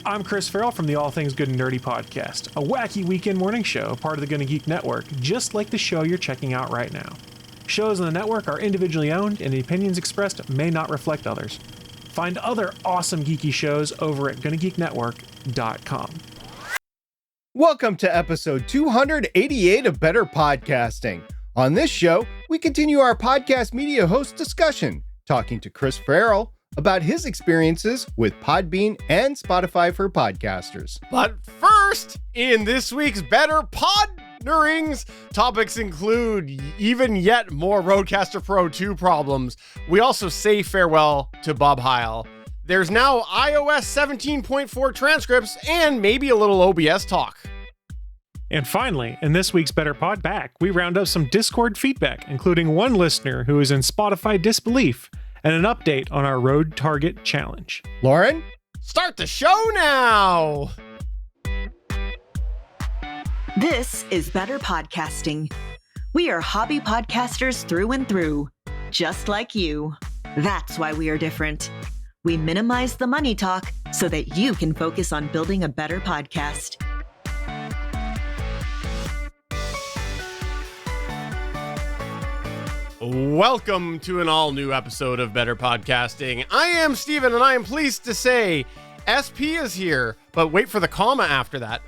I'm Chris Ferrell from the All Things Good and Nerdy podcast, a wacky weekend morning show, part of the GonnaGeek network, just like the show you're checking out right now. Shows on the network are individually owned, and the opinions expressed may not reflect others. Find other awesome geeky shows over at GonnaGeekNetwork.com. Welcome to episode 288 of Better Podcasting. On this show, we continue our podcast media host discussion, talking to Chris Ferrell about his experiences with Podbean and Spotify for podcasters. But first, in this week's Better Podnerings, topics include even yet more Rodecaster Pro 2 problems. We also say farewell to Bob Heil. There's now iOS 17.4 transcripts and maybe a little OBS talk. And finally, in this week's Better Podback, we round up some Discord feedback, including one listener who is in Spotify disbelief, and an update on our Road Target Challenge. Lauren? Start the show now! This is Better Podcasting. We are hobby podcasters through and through, just like you. That's why we are different. We minimize the money talk so that you can focus on building a better podcast. Welcome to an all-new episode of Better Podcasting. I am Steven, and I am pleased to say SP is here, but wait for the comma after that.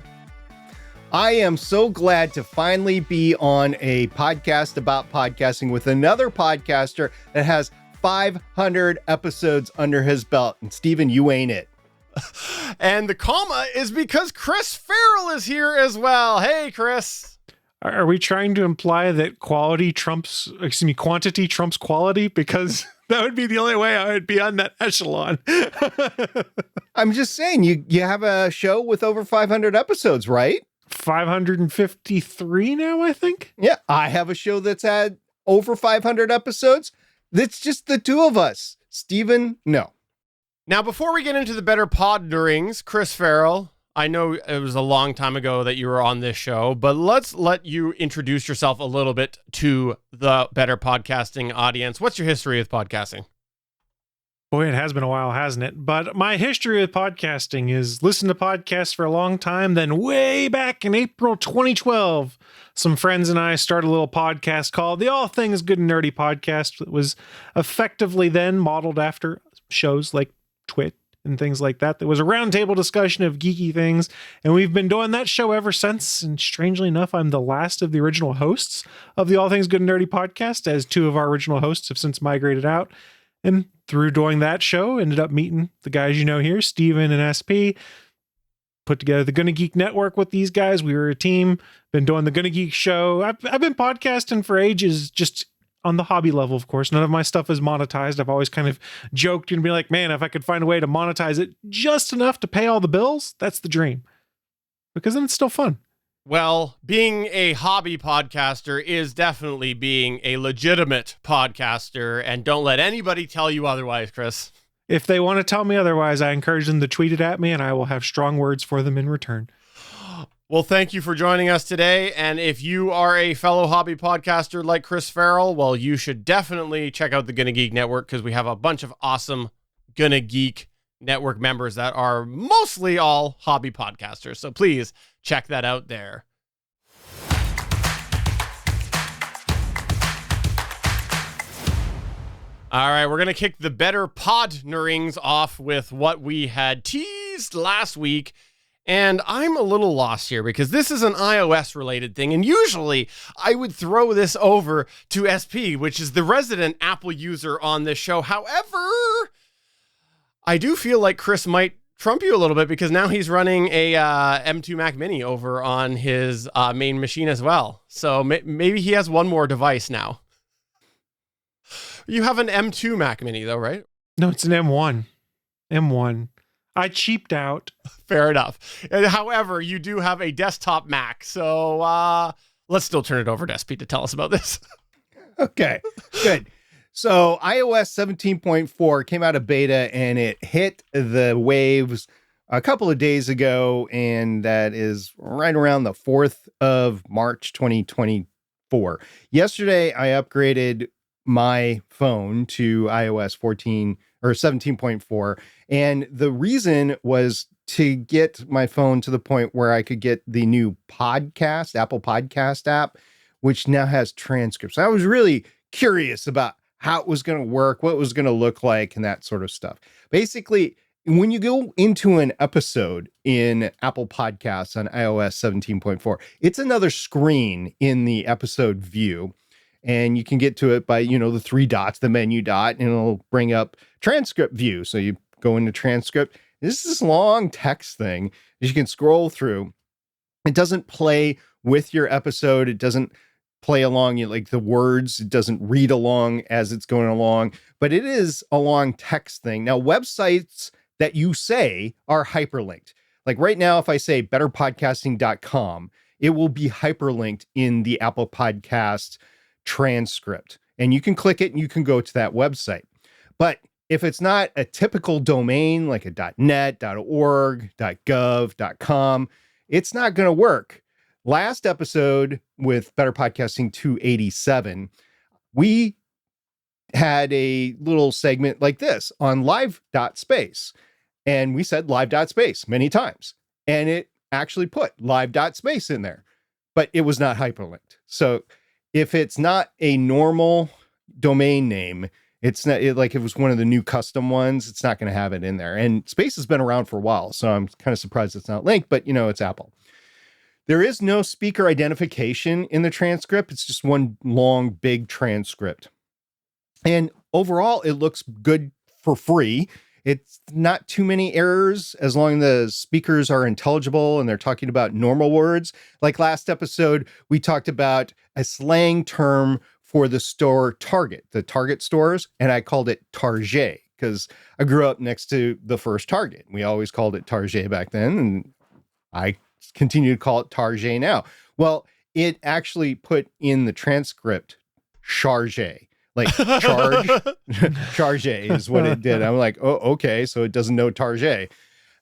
I am so glad to finally be on a podcast about podcasting with another podcaster that has 500 episodes under his belt. And Steven, you ain't it. And the comma is because Chris Ferrell is here as well. Hey, Chris. Are we trying to imply that quantity trumps quality? Because that would be the only way I would be on that echelon. I'm just saying, you have a show with over 500 episodes, right? 553 now, I think. Yeah, I have a show that's had over 500 episodes. That's just the two of us. Steven, no. Now, before we get into the Better Podnerings, Chris Ferrell, I know it was a long time ago that you were on this show, but let's let you introduce yourself a little bit to the Better Podcasting audience. What's your history with podcasting? Boy, it has been a while, hasn't it? But my history with podcasting is listen to podcasts for a long time. Then way back in April 2012, some friends and I started a little podcast called the All Things Good and Nerdy podcast. That was effectively then modeled after shows like Twit and things like that. There was a roundtable discussion of geeky things, and we've been doing that show ever since. And strangely enough, I'm the last of the original hosts of the All Things Good and Nerdy podcast, as two of our original hosts have since migrated out. And through doing that show, ended up meeting the guys you know here, Steven and SP. Put together the GonnaGeek network with these guys. We were a team, been doing the GonnaGeek show. I've been podcasting for ages, just on the hobby level, of course. None of my stuff is monetized. I've always kind of joked and be like, man, if I could find a way to monetize it just enough to pay all the bills, that's the dream. Because then it's still fun. Well, being a hobby podcaster is definitely being a legitimate podcaster, and don't let anybody tell you otherwise, Chris. If they want to tell me otherwise, I encourage them to tweet it at me, and I will have strong words for them in return. Well, thank you for joining us today. And if you are a fellow hobby podcaster like Chris Ferrell, well, you should definitely check out the GonnaGeek network, because we have a bunch of awesome GonnaGeek network members that are mostly all hobby podcasters. So please check that out there. All right, we're going to kick the Better Podnerings off with what we had teased last week. And I'm a little lost here because this is an iOS related thing. And usually I would throw this over to SP, which is the resident Apple user on this show. However, I do feel like Chris might trump you a little bit because now he's running a M2 Mac Mini over on his main machine as well. So maybe he has one more device now. You have an M2 Mac Mini though, right? No, it's an M1. M1. I cheaped out. Fair enough. However, you do have a desktop Mac. So let's still turn it over to SP to tell us about this. Okay, good. So iOS 17.4 came out of beta and it hit the waves a couple of days ago. And that is right around the 4th of March, 2024. Yesterday, I upgraded my phone to iOS or 17.4. And the reason was to get my phone to the point where I could get the new Apple Podcast app, which now has transcripts. I was really curious about how it was going to work, what it was going to look like, and that sort of stuff. Basically, when you go into an episode in Apple Podcasts on iOS 17.4, it's another screen in the episode view. And you can get to it by, the three dots, the menu dot, and it'll bring up transcript view. So you go into transcript. This is this long text thing that you can scroll through. It doesn't play with your episode. It doesn't play along like the words. It doesn't read along as it's going along, but it is a long text thing. Now, websites that you say are hyperlinked. Like right now, if I say betterpodcasting.com, it will be hyperlinked in the Apple Podcast transcript. And you can click it and you can go to that website. But if it's not a typical domain like a .net, .org, .gov, .com, it's not going to work. Last episode with Better Podcasting 287, we had a little segment like this on live.space. And we said live.space many times. And it actually put live.space in there, but it was not hyperlinked. So if it's not a normal domain name, it's not like it was one of the new custom ones, it's not going to have it in there. And space has been around for a while, so I'm kind of surprised it's not linked, but it's Apple. There is no speaker identification in the transcript. It's just one long, big transcript. And overall, it looks good for free. It's not too many errors as long as the speakers are intelligible and they're talking about normal words. Like last episode, we talked about a slang term for the store Target, the Target stores, and I called it Target because I grew up next to the first Target. We always called it Target back then, and I continue to call it Target now. Well, it actually put in the transcript charge. Like charge is what it did. I'm like, oh, okay. So it doesn't know Target.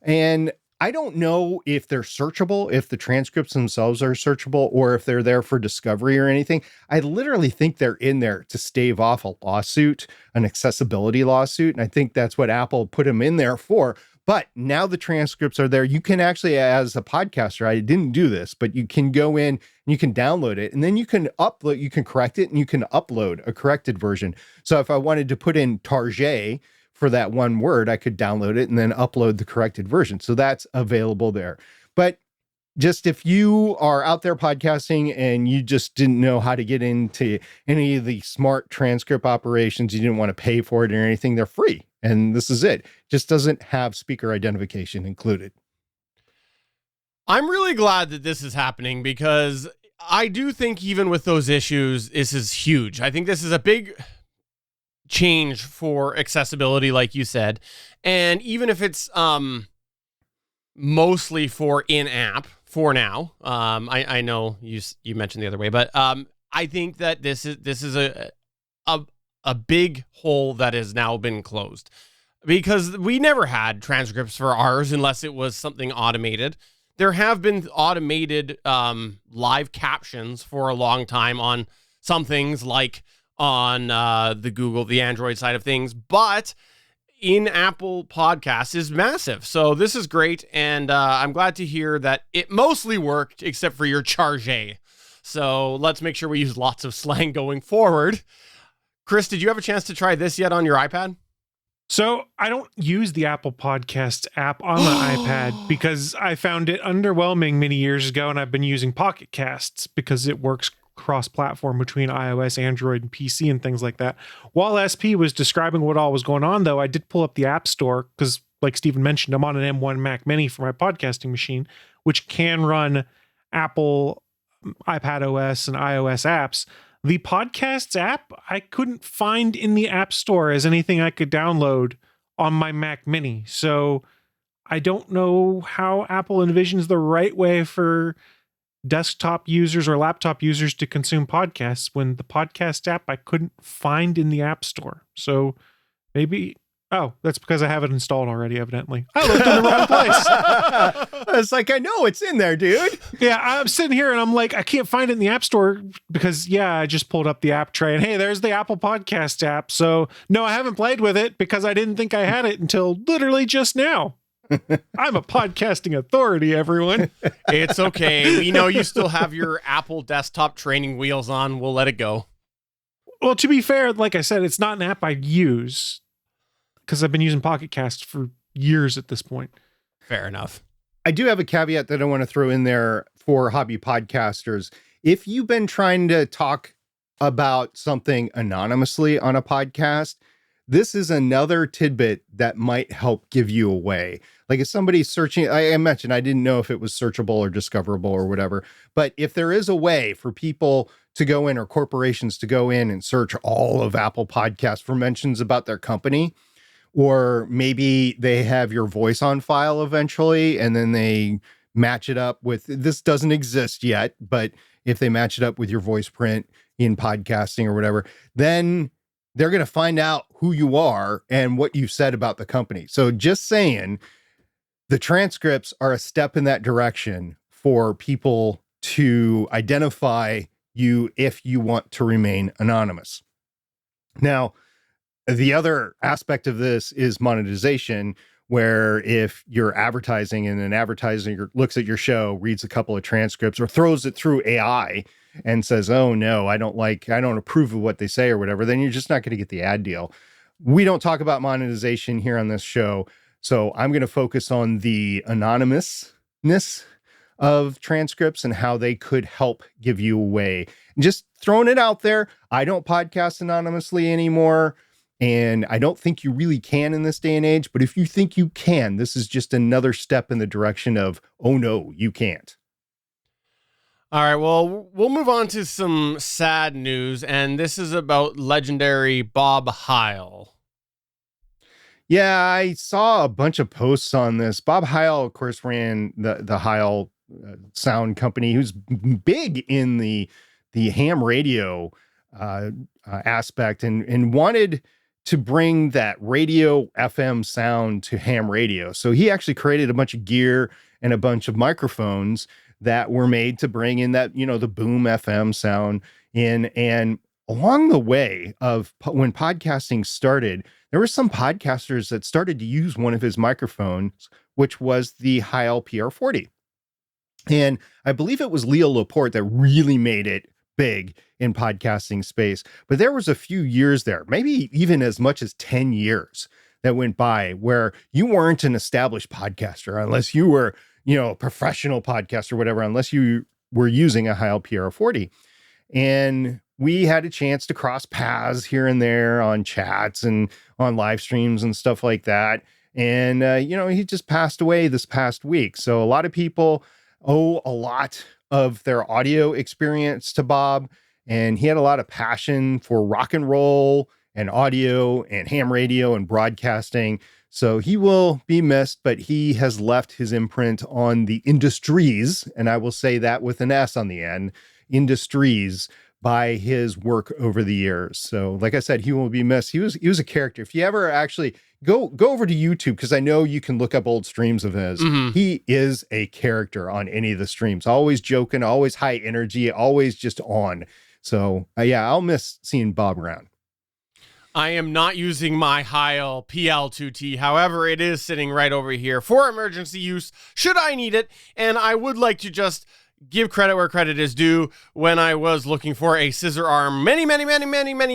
And I don't know if they're searchable, if the transcripts themselves are searchable, or if they're there for discovery or anything. I literally think they're in there to stave off a lawsuit, an accessibility lawsuit. And I think that's what Apple put them in there for. But now the transcripts are there. You can actually, as a podcaster, I didn't do this, but you can go in and you can download it, and then you can upload, you can correct it, and you can upload a corrected version. So if I wanted to put in Target for that one word, I could download it and then upload the corrected version. So that's available there. But just if you are out there podcasting and you just didn't know how to get into any of the smart transcript operations, you didn't want to pay for it or anything, they're free. And this is it. Just doesn't have speaker identification included. I'm really glad that this is happening because I do think even with those issues, this is huge. I think this is a big change for accessibility, like you said. And even if it's mostly for in-app for now, I know you mentioned the other way, but I think that this is a big hole that has now been closed because we never had transcripts for ours unless it was something automated. There have been automated live captions for a long time on some things like on the Android side of things, but in Apple Podcasts is massive. So this is great. And I'm glad to hear that it mostly worked except for your charge. So let's make sure we use lots of slang going forward. Chris, did you have a chance to try this yet on your iPad? So I don't use the Apple Podcasts app on the iPad because I found it underwhelming many years ago, and I've been using Pocket Casts because it works cross-platform between iOS, Android, and PC and things like that. While SP was describing what all was going on, though, I did pull up the App Store because, like Stephen mentioned, I'm on an M1 Mac Mini for my podcasting machine, which can run Apple, iPad OS, and iOS apps. The Podcasts app, I couldn't find in the App Store as anything I could download on my Mac Mini. So I don't know how Apple envisions the right way for desktop users or laptop users to consume podcasts when the podcast app I couldn't find in the App Store. So maybe Oh, that's because I have it installed already, evidently. I looked in the wrong place. It's like, I know it's in there, dude. Yeah, I'm sitting here and I'm like, I can't find it in the App Store because, I just pulled up the app tray and hey, there's the Apple Podcast app. So, no, I haven't played with it because I didn't think I had it until literally just now. I'm a podcasting authority, everyone. It's okay. We know you still have your Apple desktop training wheels on. We'll let it go. Well, to be fair, like I said, it's not an app I use because I've been using Pocket Cast for years at this point. Fair enough. I do have a caveat that I want to throw in there for hobby podcasters. If you've been trying to talk about something anonymously on a podcast, this is another tidbit that might help give you away. Like if somebody's searching, I mentioned I didn't know if it was searchable or discoverable or whatever, but if there is a way for people to go in or corporations to go in and search all of Apple Podcasts for mentions about their company, or maybe they have your voice on file eventually, and then they match it up with, this doesn't exist yet, but if they match it up with your voice print in podcasting or whatever, then they're going to find out who you are and what you said about the company. So just saying, the transcripts are a step in that direction for people to identify you if you want to remain anonymous. Now, the other aspect of this is monetization, where if you're advertising and an advertiser looks at your show, reads a couple of transcripts or throws it through AI and says, oh no, I don't approve of what they say or whatever, then you're just not going to get the ad deal. We don't talk about monetization here on this show. So I'm going to focus on the anonymousness of transcripts and how they could help give you away. And just throwing it out there. I don't podcast anonymously anymore. And I don't think you really can in this day and age, but if you think you can, this is just another step in the direction of, oh no, you can't. All right, well, we'll move on to some sad news, and this is about legendary Bob Heil. Yeah, I saw a bunch of posts on this. Bob Heil, of course, ran the Heil sound company, who's big in the ham radio aspect and wanted to bring that radio FM sound to ham radio. So he actually created a bunch of gear and a bunch of microphones that were made to bring in that, the boom FM sound in. And along the way of when podcasting started, there were some podcasters that started to use one of his microphones, which was the Heil PR40. And I believe it was Leo Laporte that really made it big in podcasting space. But there was a few years there, maybe even as much as 10 years that went by where you weren't an established podcaster unless you were, a professional podcaster or whatever, unless you were using a Heil PR40. And we had a chance to cross paths here and there on chats and on live streams and stuff like that. And, he just passed away this past week. So a lot of people owe a lot of their audio experience to Bob. And he had a lot of passion for rock and roll and audio and ham radio and broadcasting. So he will be missed, but he has left his imprint on the industries. And I will say that with an S on the end, industries, by his work over the years. So like I said, he will be missed. He was a character. If you ever actually go over to YouTube, because I know you can look up old streams of his. Mm-hmm. He is a character on any of the streams, always joking, always high energy, always just on. So I'll miss seeing Bob around. I am not using my Heil PL2T. However, it is sitting right over here for emergency use should I need it. And I would like to just give credit where credit is due. When I was looking for a scissor arm many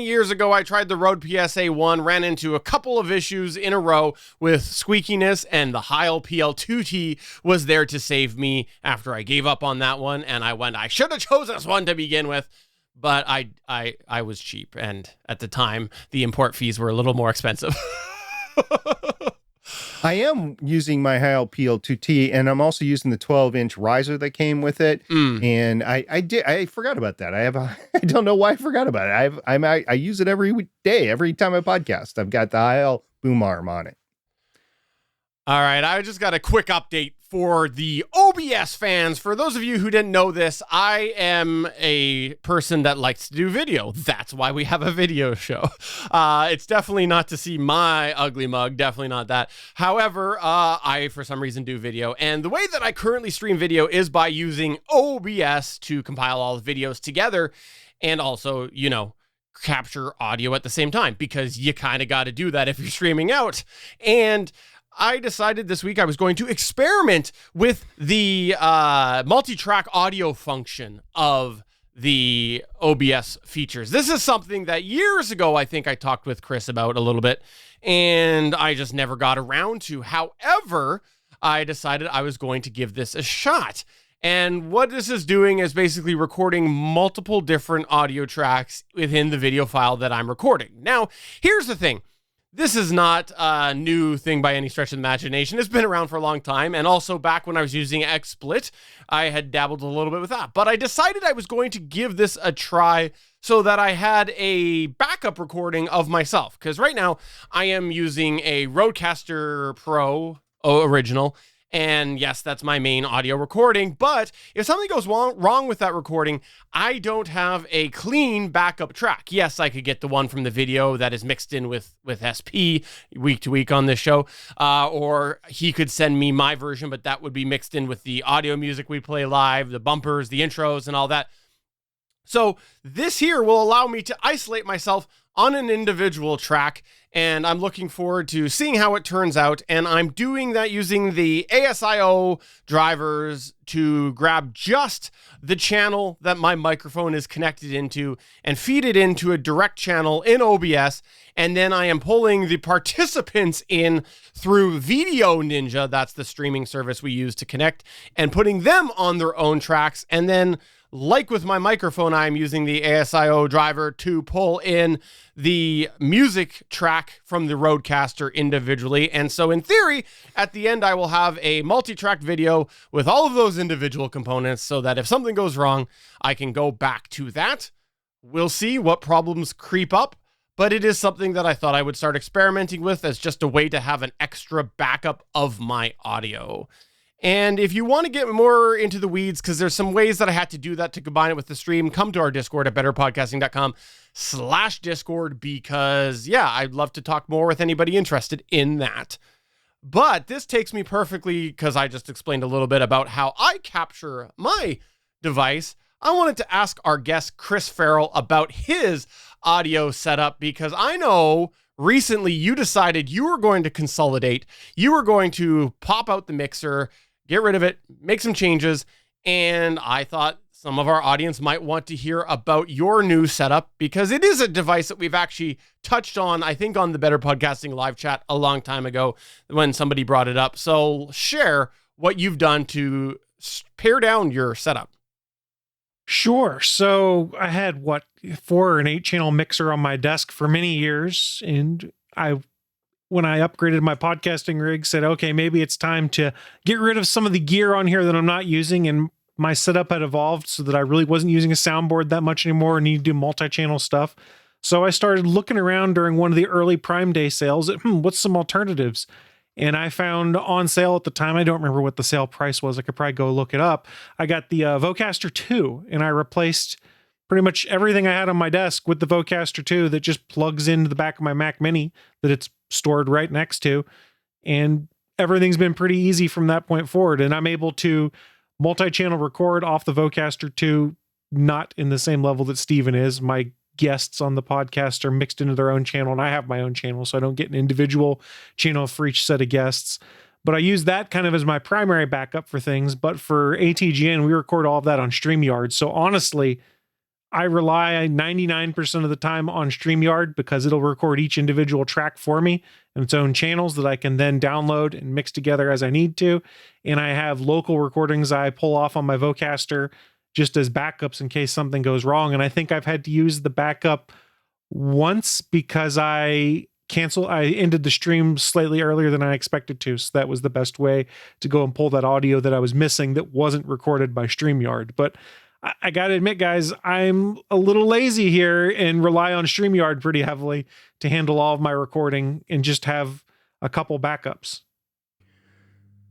years ago, I tried the Rode PSA 1, ran into a couple of issues in a row with squeakiness, and the Heil PL2T was there to save me after I gave up on that one. And I should have chosen this one to begin with. But I was cheap, and at the time, the import fees were a little more expensive. I am using my Heil PL2T, and I'm also using the 12-inch riser that came with it. And I forgot about that. I don't know why I forgot about it. I use it every day, every time I podcast. I've got the Heil boom arm on it. All right, I just got a quick update For the OBS fans, for those of you who didn't know this, I am a person that likes to do video. That's why we have a video show. It's definitely not to see my ugly mug, definitely not that. However, I, for some reason, do video. And the way that I currently stream video is by using OBS to compile all the videos together and also, you know, capture audio at the same time, because you kind of got to do that if you're streaming out. And I decided this week I was going to experiment with the multi-track audio function of the OBS features. This is something that years ago I think I talked with Chris about a little bit, and I just never got around to. However, I decided I was going to give this a shot. And what this is doing is basically recording multiple different audio tracks within the video file that I'm recording. Now, here's the thing. This is not a new thing by any stretch of the imagination. It's been around for a long time. And also back when I was using XSplit, I had dabbled a little bit with that. But I decided I was going to give this a try so that I had a backup recording of myself. Because right now I am using a Rodecaster Pro original. And yes, that's my main audio recording, but if something goes wrong with that recording, I don't have a clean backup track. Yes, I could get the one from the video that is mixed in with SP week to week on this show, or he could send me my version, but that would be mixed in with the audio music we play live, the bumpers, the intros, and all that. So this here will allow me to isolate myself on an individual track, and I'm looking forward to seeing how it turns out. And I'm doing that using the ASIO drivers to grab just the channel that my microphone is connected into and feed it into a direct channel in OBS. And then I am pulling the participants in through Video Ninja, that's the streaming service we use to connect, and putting them on their own tracks. And then, like with my microphone, I'm using the ASIO driver to pull in the music track from the Rodecaster individually. And so in theory, at the end, I will have a multi-track video with all of those individual components so that if something goes wrong, I can go back to that. We'll see what problems creep up, but it is something that I thought I would start experimenting with as just a way to have an extra backup of my audio. And if you want to get more into the weeds, because there's some ways that I had to do that to combine it with the stream, come to our Discord at betterpodcasting.com/Discord, because yeah, I'd love to talk more with anybody interested in that. But this takes me perfectly, because I just explained a little bit about how I capture my device. I wanted to ask our guest, Chris Ferrell, about his audio setup, because I know recently you decided you were going to consolidate. You were going to pop out the mixer, get rid of it, make some changes, and I thought some of our audience might want to hear about your new setup, because it is a device that we've actually touched on, I think, on the Better Podcasting live chat a long time ago when somebody brought it up. So share what you've done to pare down your setup. Sure. So I had 4 or 8 channel mixer on my desk for many years, and when I upgraded my podcasting rig, said, okay, maybe it's time to get rid of some of the gear on here that I'm not using. And my setup had evolved so that I really wasn't using a soundboard that much anymore and needed to do multi-channel stuff. So I started looking around during one of the early Prime Day sales at, what's some alternatives? And I found on sale at the time, I don't remember what the sale price was. I could probably go look it up. I got the Vocaster Two, and I replaced pretty much everything I had on my desk with the Vocaster 2 that just plugs into the back of my Mac Mini that it's stored right next to. And everything's been pretty easy from that point forward. And I'm able to multi-channel record off the Vocaster 2, not in the same level that Steven is. My guests on the podcast are mixed into their own channel, and I have my own channel, so I don't get an individual channel for each set of guests. But I use that kind of as my primary backup for things. But for ATGN, we record all of that on StreamYard. So honestly, I rely 99% of the time on StreamYard, because it'll record each individual track for me in its own channels that I can then download and mix together as I need to. And I have local recordings I pull off on my Vocaster just as backups in case something goes wrong. And I think I've had to use the backup once because I ended the stream slightly earlier than I expected to. So that was the best way to go and pull that audio that I was missing that wasn't recorded by StreamYard. But I got to admit, guys, I'm a little lazy here and rely on StreamYard pretty heavily to handle all of my recording and just have a couple backups.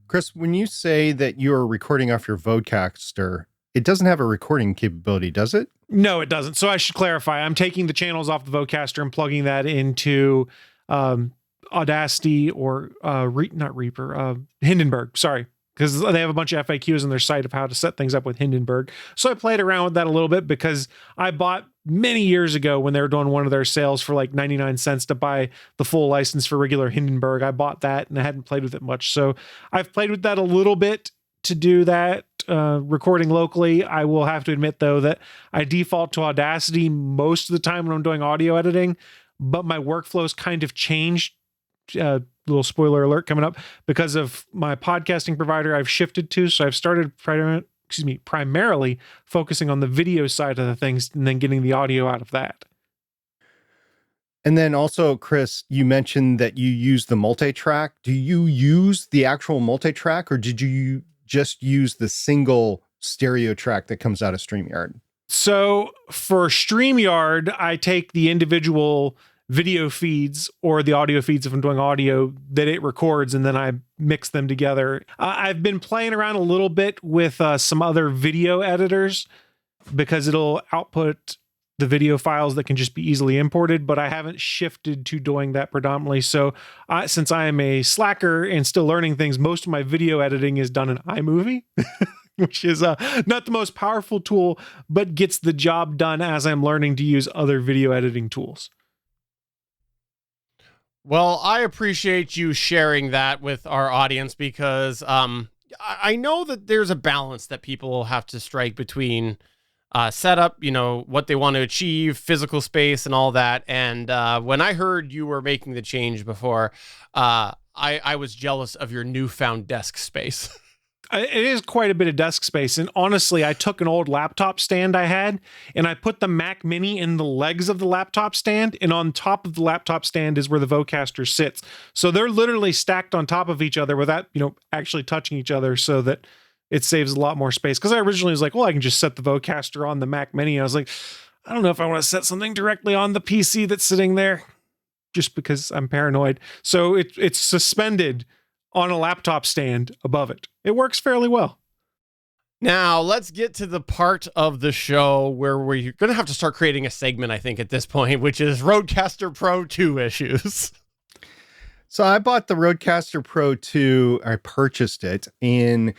Chris, when you say that you're recording off your Vocaster, it doesn't have a recording capability, does it? No, it doesn't. So I should clarify. I'm taking the channels off the Vocaster and plugging that into Audacity or not Reaper, Hindenburg. Sorry, because they have a bunch of FAQs on their site of how to set things up with Hindenburg. So I played around with that a little bit because I bought many years ago when they were doing one of their sales for like 99 cents to buy the full license for regular Hindenburg. I bought that and I hadn't played with it much. So I've played with that a little bit to do that recording locally. I will have to admit, though, that I default to Audacity most of the time when I'm doing audio editing, but my workflow's kind of changed. Little spoiler alert coming up because of my podcasting provider I've shifted to. So I've started primarily focusing on the video side of the things and then getting the audio out of that. And then also, Chris, you mentioned that you use the multi-track. Do you use the actual multi-track, or did you just use the single stereo track that comes out of StreamYard? So for StreamYard, I take the individual video feeds or the audio feeds if I'm doing audio that it records, and then I mix them together. I've been playing around a little bit with some other video editors because it'll output the video files that can just be easily imported, but I haven't shifted to doing that predominantly. So since I am a slacker and still learning things, most of my video editing is done in iMovie, which is not the most powerful tool, but gets the job done as I'm learning to use other video editing tools. Well, I appreciate you sharing that with our audience because I know that there's a balance that people have to strike between setup, what they want to achieve, physical space and all that. And when I heard you were making the change before, I was jealous of your newfound desk space. It is quite a bit of desk space. And honestly, I took an old laptop stand I had and I put the Mac Mini in the legs of the laptop stand. And on top of the laptop stand is where the Vocaster sits. So they're literally stacked on top of each other without, actually touching each other, so that it saves a lot more space. Because I originally was like, well, I can just set the Vocaster on the Mac Mini. I was like, I don't know if I want to set something directly on the PC that's sitting there, just because I'm paranoid. So it's suspended on a laptop stand above it. It works fairly well. Now, let's get to the part of the show where we're going to have to start creating a segment, I think, at this point, which is Rodecaster Pro 2 issues. So I bought the Rodecaster Pro 2. I purchased it in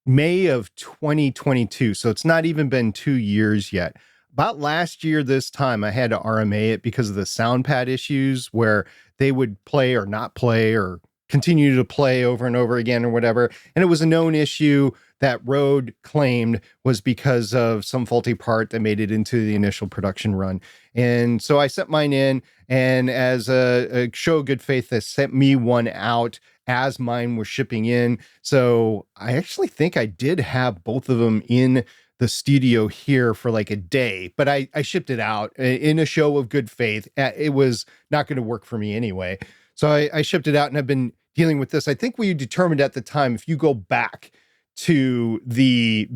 May of 2022. So it's not even been 2 years yet. About last year, this time, I had to RMA it because of the sound pad issues where they would play or not play or continue to play over and over again or whatever. And it was a known issue that Rode claimed was because of some faulty part that made it into the initial production run. And so I sent mine in, and as a show of good faith, they sent me one out as mine was shipping in. So I actually think I did have both of them in the studio here for like a day, but I shipped it out in a show of good faith. It was not going to work for me anyway. So I shipped it out, and I've been dealing with this. I think we determined at the time, if you go back to the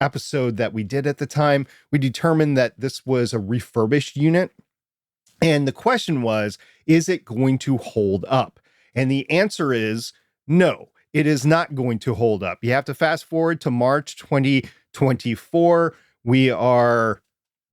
episode that we did at the time, we determined that this was a refurbished unit. And the question was, is it going to hold up? And the answer is no, it is not going to hold up. You have to fast forward to March 2024. We are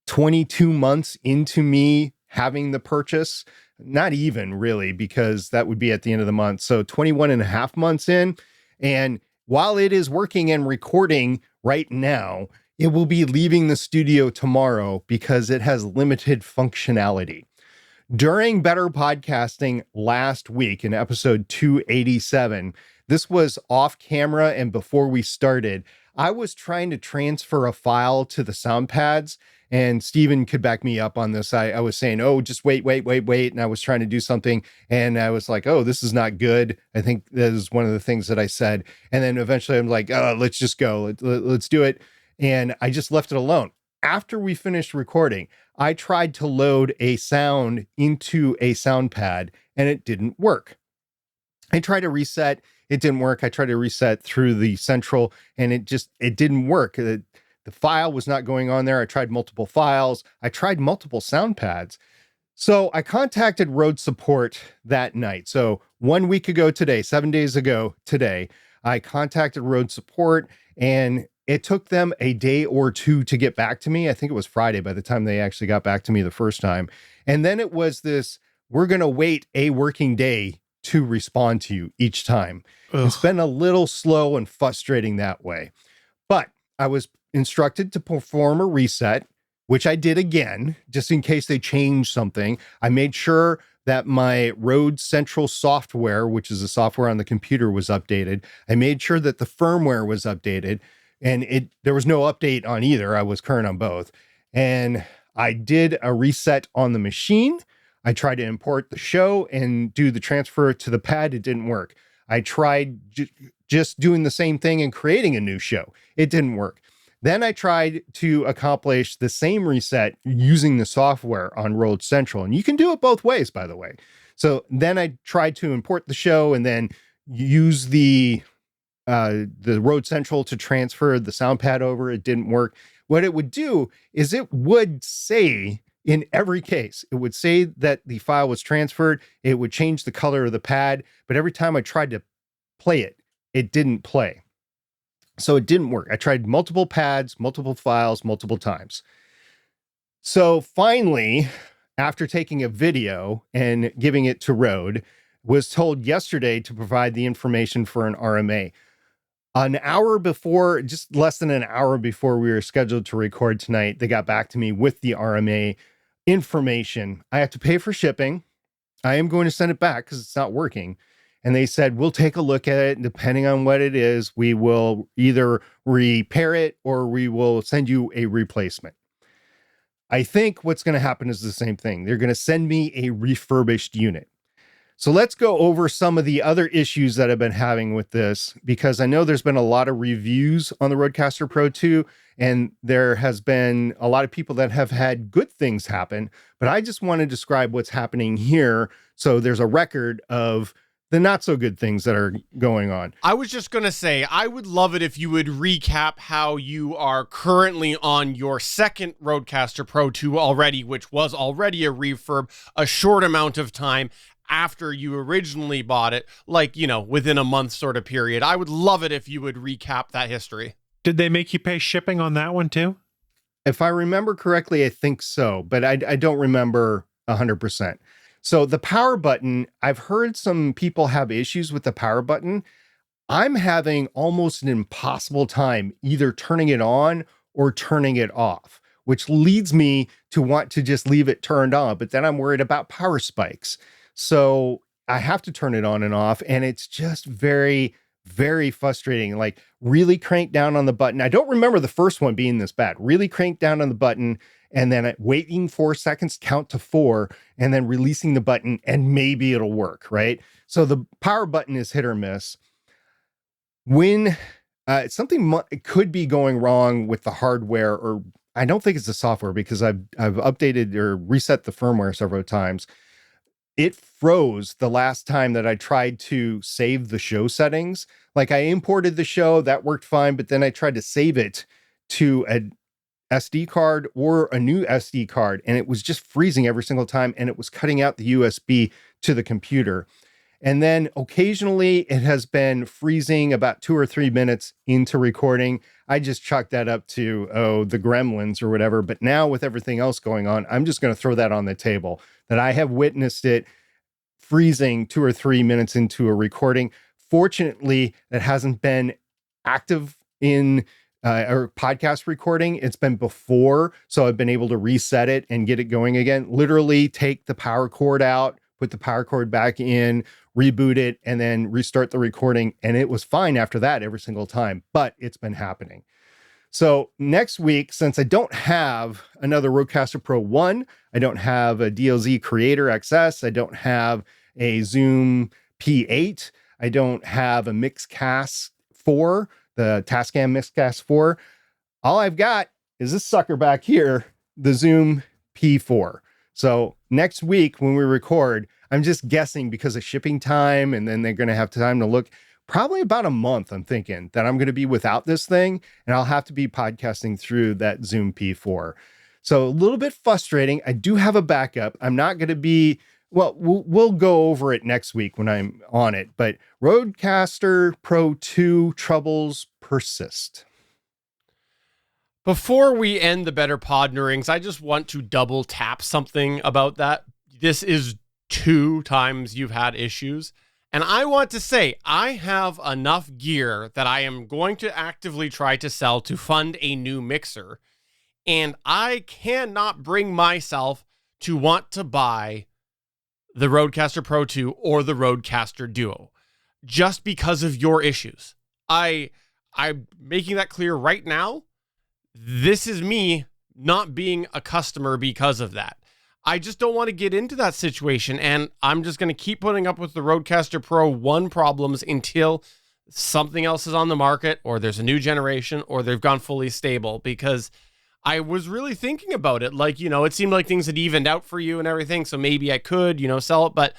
22 months into me having the purchase. Not even really, because that would be at the end of the month. So 21 and a half months in. And while it is working and recording right now, it will be leaving the studio tomorrow because it has limited functionality. During Better Podcasting last week in episode 287, this was off camera and before we started, I was trying to transfer a file to the sound pads. And Steven could back me up on this. I was saying, oh, just wait. And I was trying to do something. And I was like, oh, this is not good. I think that is one of the things that I said. And then eventually I'm like, oh, let's just go. Let's do it. And I just left it alone. After we finished recording, I tried to load a sound into a sound pad and it didn't work. I tried to reset. It didn't work. I tried to reset through the central and it didn't work. The file was not going on there. I tried multiple files. I tried multiple sound pads. So I contacted Rode support that night. So 1 week ago today, 7 days ago today, I contacted Rode support, and it took them a day or two to get back to me. I think it was Friday by the time they actually got back to me the first time. And then it was this, we're going to wait a working day to respond to you each time. Ugh. It's been a little slow and frustrating that way. But I was instructed to perform a reset, which I did again, just in case they changed something. I made sure that my Rode Central software, which is the software on the computer, was updated. I made sure that the firmware was updated, and there was no update on either. I was current on both. And I did a reset on the machine. I tried to import the show and do the transfer to the pad. It didn't work. I tried just doing the same thing and creating a new show. It didn't work. Then I tried to accomplish the same reset using the software on Rode Central. And you can do it both ways, by the way. So then I tried to import the show and then use the Rode Central to transfer the sound pad over. It didn't work. What it would do is it would say, in every case, it would say that the file was transferred. It would change the color of the pad. But every time I tried to play it, it didn't play. So it didn't work. I tried multiple pads, multiple files, multiple times. So finally, after taking a video and giving it to Rode, was told yesterday to provide the information for an RMA. An hour before, just less than an hour before we were scheduled to record tonight, they got back to me with the RMA information. I have to pay for shipping. I am going to send it back because it's not working. And they said, we'll take a look at it. Depending on what it is, we will either repair it or we will send you a replacement. I think what's going to happen is the same thing. They're going to send me a refurbished unit. So let's go over some of the other issues that I've been having with this, because I know there's been a lot of reviews on the Rodecaster Pro 2, and there has been a lot of people that have had good things happen, but I just want to describe what's happening here. So there's a record of the not so good things that are going on. I was just going to say, I would love it if you would recap how you are currently on your second Rodecaster Pro 2 already, which was already a refurb, a short amount of time after you originally bought it, like, you know, within a month sort of period. I would love it if you would recap that history. Did they make you pay shipping on that one too? If I remember correctly, I think so, but I don't remember 100%. So the power button, I've heard some people have issues with the power button. I'm having almost an impossible time either turning it on or turning it off, which leads me to want to just leave it turned on. But then I'm worried about power spikes. So I have to turn it on and off. And it's just very, very frustrating. Like, really crank down on the button. I don't remember the first one being this bad. Really crank down on the button and then waiting 4 seconds, count to 4, and then releasing the button, and maybe it'll work, right? So the power button is hit or miss. When something could be going wrong with the hardware, or I don't think it's the software, because I've updated or reset the firmware several times. It froze the last time that I tried to save the show settings. Like, I imported the show, that worked fine, but then I tried to save it to a SD card or a new SD card, and it was just freezing every single time, and it was cutting out the USB to the computer. And then occasionally it has been freezing about 2 or 3 minutes into recording. I just chalked that up to, the gremlins or whatever. But now with everything else going on, I'm just going to throw that on the table, that I have witnessed it freezing 2 or 3 minutes into a recording. Fortunately, that hasn't been active in or podcast recording. It's been before, so I've been able to reset it and get it going again. Literally take the power cord out, put the power cord back in, reboot it, and then restart the recording. And it was fine after that every single time, but it's been happening. So next week, since I don't have another Rodecaster Pro 1, I don't have a DLZ Creator XS, I don't have a Zoom P8, I don't have a Mixcast 4, the Tascam Mixcast 4. All I've got is this sucker back here, the Zoom P4. So next week when we record, I'm just guessing because of shipping time, and then they're going to have time to look, probably about a month, I'm thinking, that I'm going to be without this thing, and I'll have to be podcasting through that Zoom P4. So a little bit frustrating. I do have a backup. I'm not going to be Well, we'll go over it next week when I'm on it, but Rodecaster Pro 2 troubles persist. Before we end the Better Podnerings, I just want to double tap something about that. This is 2 times you've had issues. And I want to say, I have enough gear that I am going to actively try to sell to fund a new mixer. And I cannot bring myself to want to buy the Rodecaster Pro 2 or the Rodecaster Duo just because of your issues. I'm making that clear right now. This is me not being a customer because of that. I just don't want to get into that situation, and I'm just going to keep putting up with the Rodecaster Pro 1 problems until something else is on the market, or there's a new generation, or they've gone fully stable, because I was really thinking about it. Like, it seemed like things had evened out for you and everything, so maybe I could, sell it, but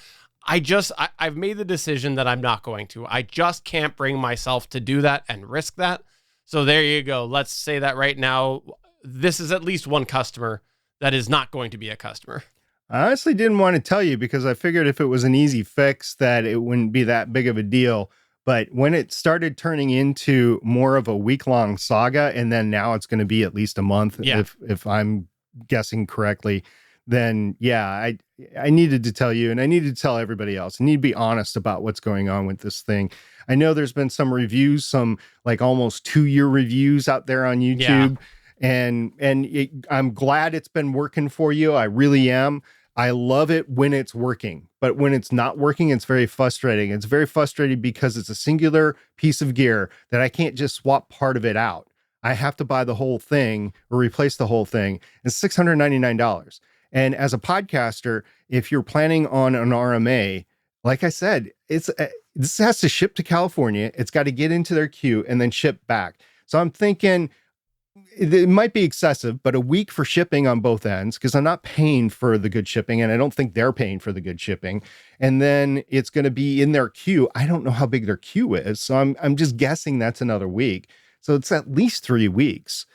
I've made the decision that I'm not going to. I just can't bring myself to do that and risk that. So there you go. Let's say that right now. This is at least one customer that is not going to be a customer. I honestly didn't want to tell you because I figured if it was an easy fix that it wouldn't be that big of a deal. But when it started turning into more of a week-long saga, and then now it's going to be at least a month, if I'm guessing correctly, then yeah, I needed to tell you, and I needed to tell everybody else. I need to be honest about what's going on with this thing. I know there's been some reviews, some like almost 2-year reviews out there on YouTube. Yeah. I'm glad it's been working for you. I really am. I love it when it's working, but when it's not working, it's very frustrating. It's very frustrating because it's a singular piece of gear that I can't just swap part of it out. I have to buy the whole thing or replace the whole thing. It's $699. And as a podcaster, if you're planning on an RMA, like I said, this has to ship to California. It's got to get into their queue and then ship back. So I'm thinking it might be excessive, but a week for shipping on both ends, because I'm not paying for the good shipping, and I don't think they're paying for the good shipping. And then it's going to be in their queue. I don't know how big their queue is, so I'm just guessing that's another week. So it's at least 3 weeks.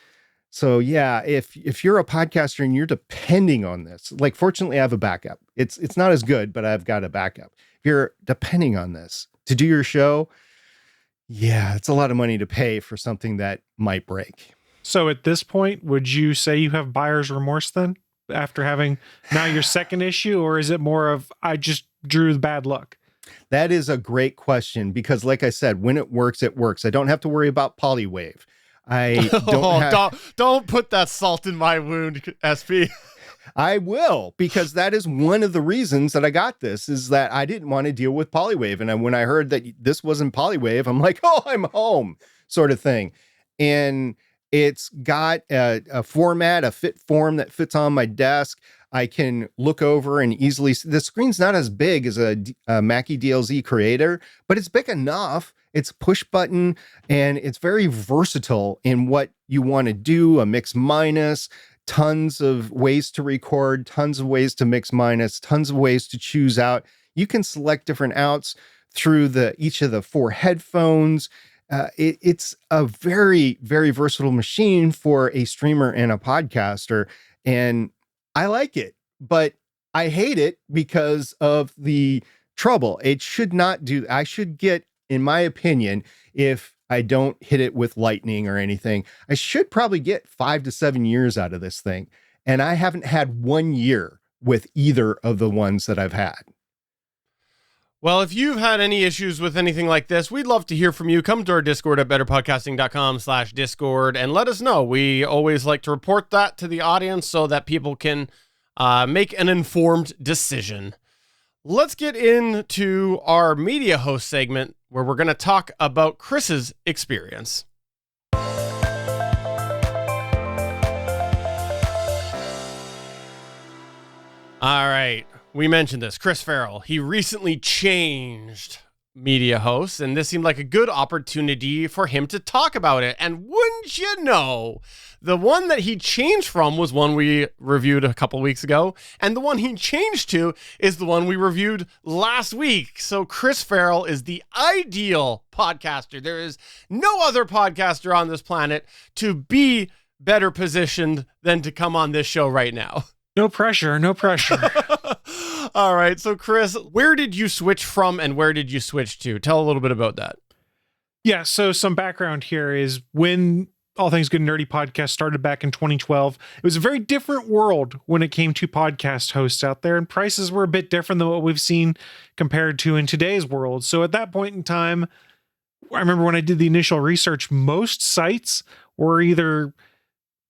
So yeah, if you're a podcaster and you're depending on this, like fortunately I have a backup. It's not as good, but I've got a backup. If you're depending on this to do your show, yeah, it's a lot of money to pay for something that might break. So at this point, would you say you have buyer's remorse then after having now your second issue, or is it more of I just drew the bad luck? That is a great question because like I said, when it works, it works. I don't have to worry about polywave. I don't put that salt in my wound, SP. I will, because that is one of the reasons that I got this, is that I didn't want to deal with polywave. And when I heard that this wasn't polywave, I'm like, oh, I'm home sort of thing. And it's got a format, a fit form that fits on my desk. I can look over and easily see. The screen's not as big as a Mackie DLZ Creator, but it's big enough. It's push button and it's very versatile in what you want to do, a mix minus, tons of ways to record, tons of ways to mix minus, tons of ways to choose out. You can select different outs through each of the 4 headphones. It's a very, very versatile machine for a streamer and a podcaster. And I like it, but I hate it because of the trouble. It should not do. I should get, in my opinion, if I don't hit it with lightning or anything, I should probably get 5 to 7 years out of this thing. And I haven't had 1 year with either of the ones that I've had. Well, if you've had any issues with anything like this, we'd love to hear from you. Come to our Discord at betterpodcasting.com/Discord and let us know. We always like to report that to the audience so that people can make an informed decision. Let's get into our media host segment where we're going to talk about Chris's experience. All right. We mentioned this. Chris Ferrell, he recently changed media hosts, and this seemed like a good opportunity for him to talk about it. And wouldn't you know, the one that he changed from was one we reviewed a couple weeks ago, and the one he changed to is the one we reviewed last week. So Chris Ferrell is the ideal podcaster. There is no other podcaster on this planet to be better positioned than to come on this show right now. No pressure, no pressure. All right. So, Chris, where did you switch from and where did you switch to? Tell a little bit about that. Yeah, so some background here is when All Things Good and Nerdy podcast started back in 2012, it was a very different world when it came to podcast hosts out there, and prices were a bit different than what we've seen compared to in today's world. So at that point in time, I remember when I did the initial research, most sites were either,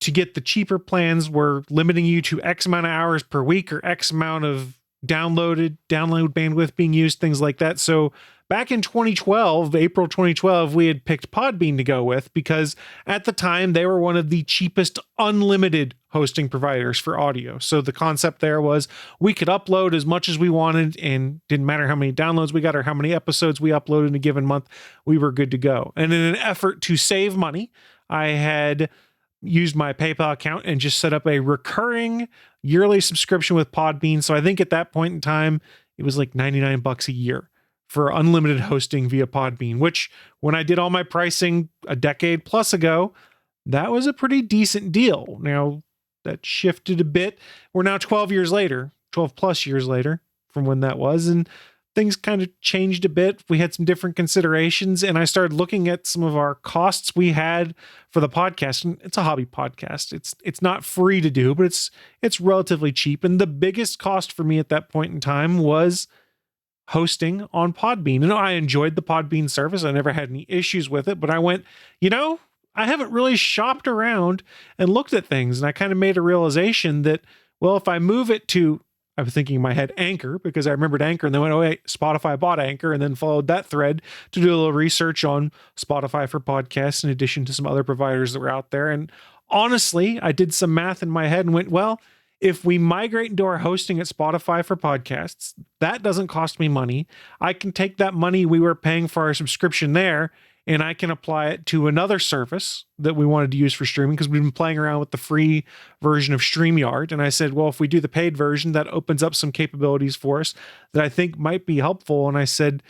to get the cheaper plans, were limiting you to X amount of hours per week or X amount of download bandwidth being used, things like that. So back in 2012, April 2012, we had picked Podbean to go with because at the time they were one of the cheapest unlimited hosting providers for audio. So the concept there was we could upload as much as we wanted and didn't matter how many downloads we got or how many episodes we uploaded in a given month, we were good to go. And in an effort to save money, I had used my PayPal account and just set up a recurring yearly subscription with Podbean. So I think at that point in time, it was like $99 a year for unlimited hosting via Podbean, which when I did all my pricing a decade plus ago, that was a pretty decent deal. Now that shifted a bit. We're now 12 plus years later from when that was. And things kind of changed a bit. We had some different considerations, and I started looking at some of our costs we had for the podcast. And it's a hobby podcast. It's not free to do, but it's relatively cheap. And the biggest cost for me at that point in time was hosting on Podbean. And I enjoyed the Podbean service. I never had any issues with it, but I went, I haven't really shopped around and looked at things. And I kind of made a realization that, well, if I move it to, I was thinking in my head, Anchor, because I remembered Anchor, and then went, oh, wait, Spotify bought Anchor, and then followed that thread to do a little research on Spotify for podcasts, in addition to some other providers that were out there. And honestly, I did some math in my head and went, well, if we migrate into our hosting at Spotify for podcasts, that doesn't cost me money. I can take that money we were paying for our subscription there, and I can apply it to another service that we wanted to use for streaming, because we've been playing around with the free version of StreamYard. And I said, well, if we do the paid version, that opens up some capabilities for us that I think might be helpful. And I said,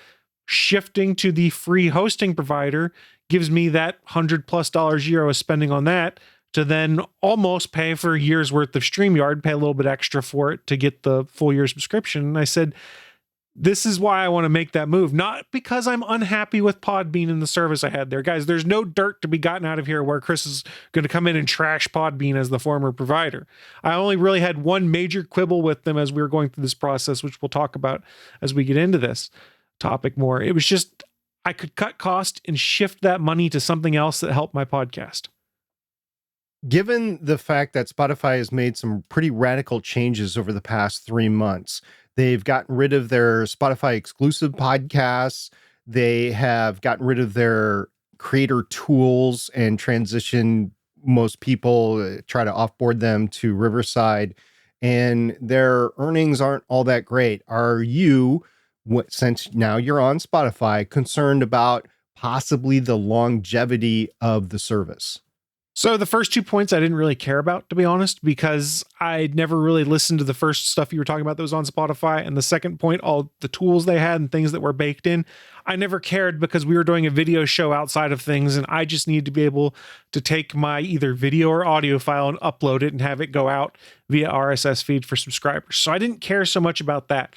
shifting to the free hosting provider gives me that $100+ a year I was spending on that to then almost pay for a year's worth of StreamYard, pay a little bit extra for it to get the full year subscription. And I said, this is why I want to make that move, not because I'm unhappy with Podbean and the service I had there. Guys, there's no dirt to be gotten out of here where Chris is going to come in and trash Podbean as the former provider. I only really had one major quibble with them as we were going through this process, which we'll talk about as we get into this topic more. It was just, I could cut cost and shift that money to something else that helped my podcast. Given the fact that Spotify has made some pretty radical changes over the past 3 months, they've gotten rid of their Spotify exclusive podcasts. They have gotten rid of their creator tools and transitioned most people, try to offboard them to Riverside, and their earnings aren't all that great. Are you, since now you're on Spotify, concerned about possibly the longevity of the service? So the first 2 points I didn't really care about, to be honest, because I'd never really listened to the first stuff you were talking about that was on Spotify. And the second point, all the tools they had and things that were baked in, I never cared because we were doing a video show outside of things. And I just needed to be able to take my either video or audio file and upload it and have it go out via RSS feed for subscribers. So I didn't care so much about that.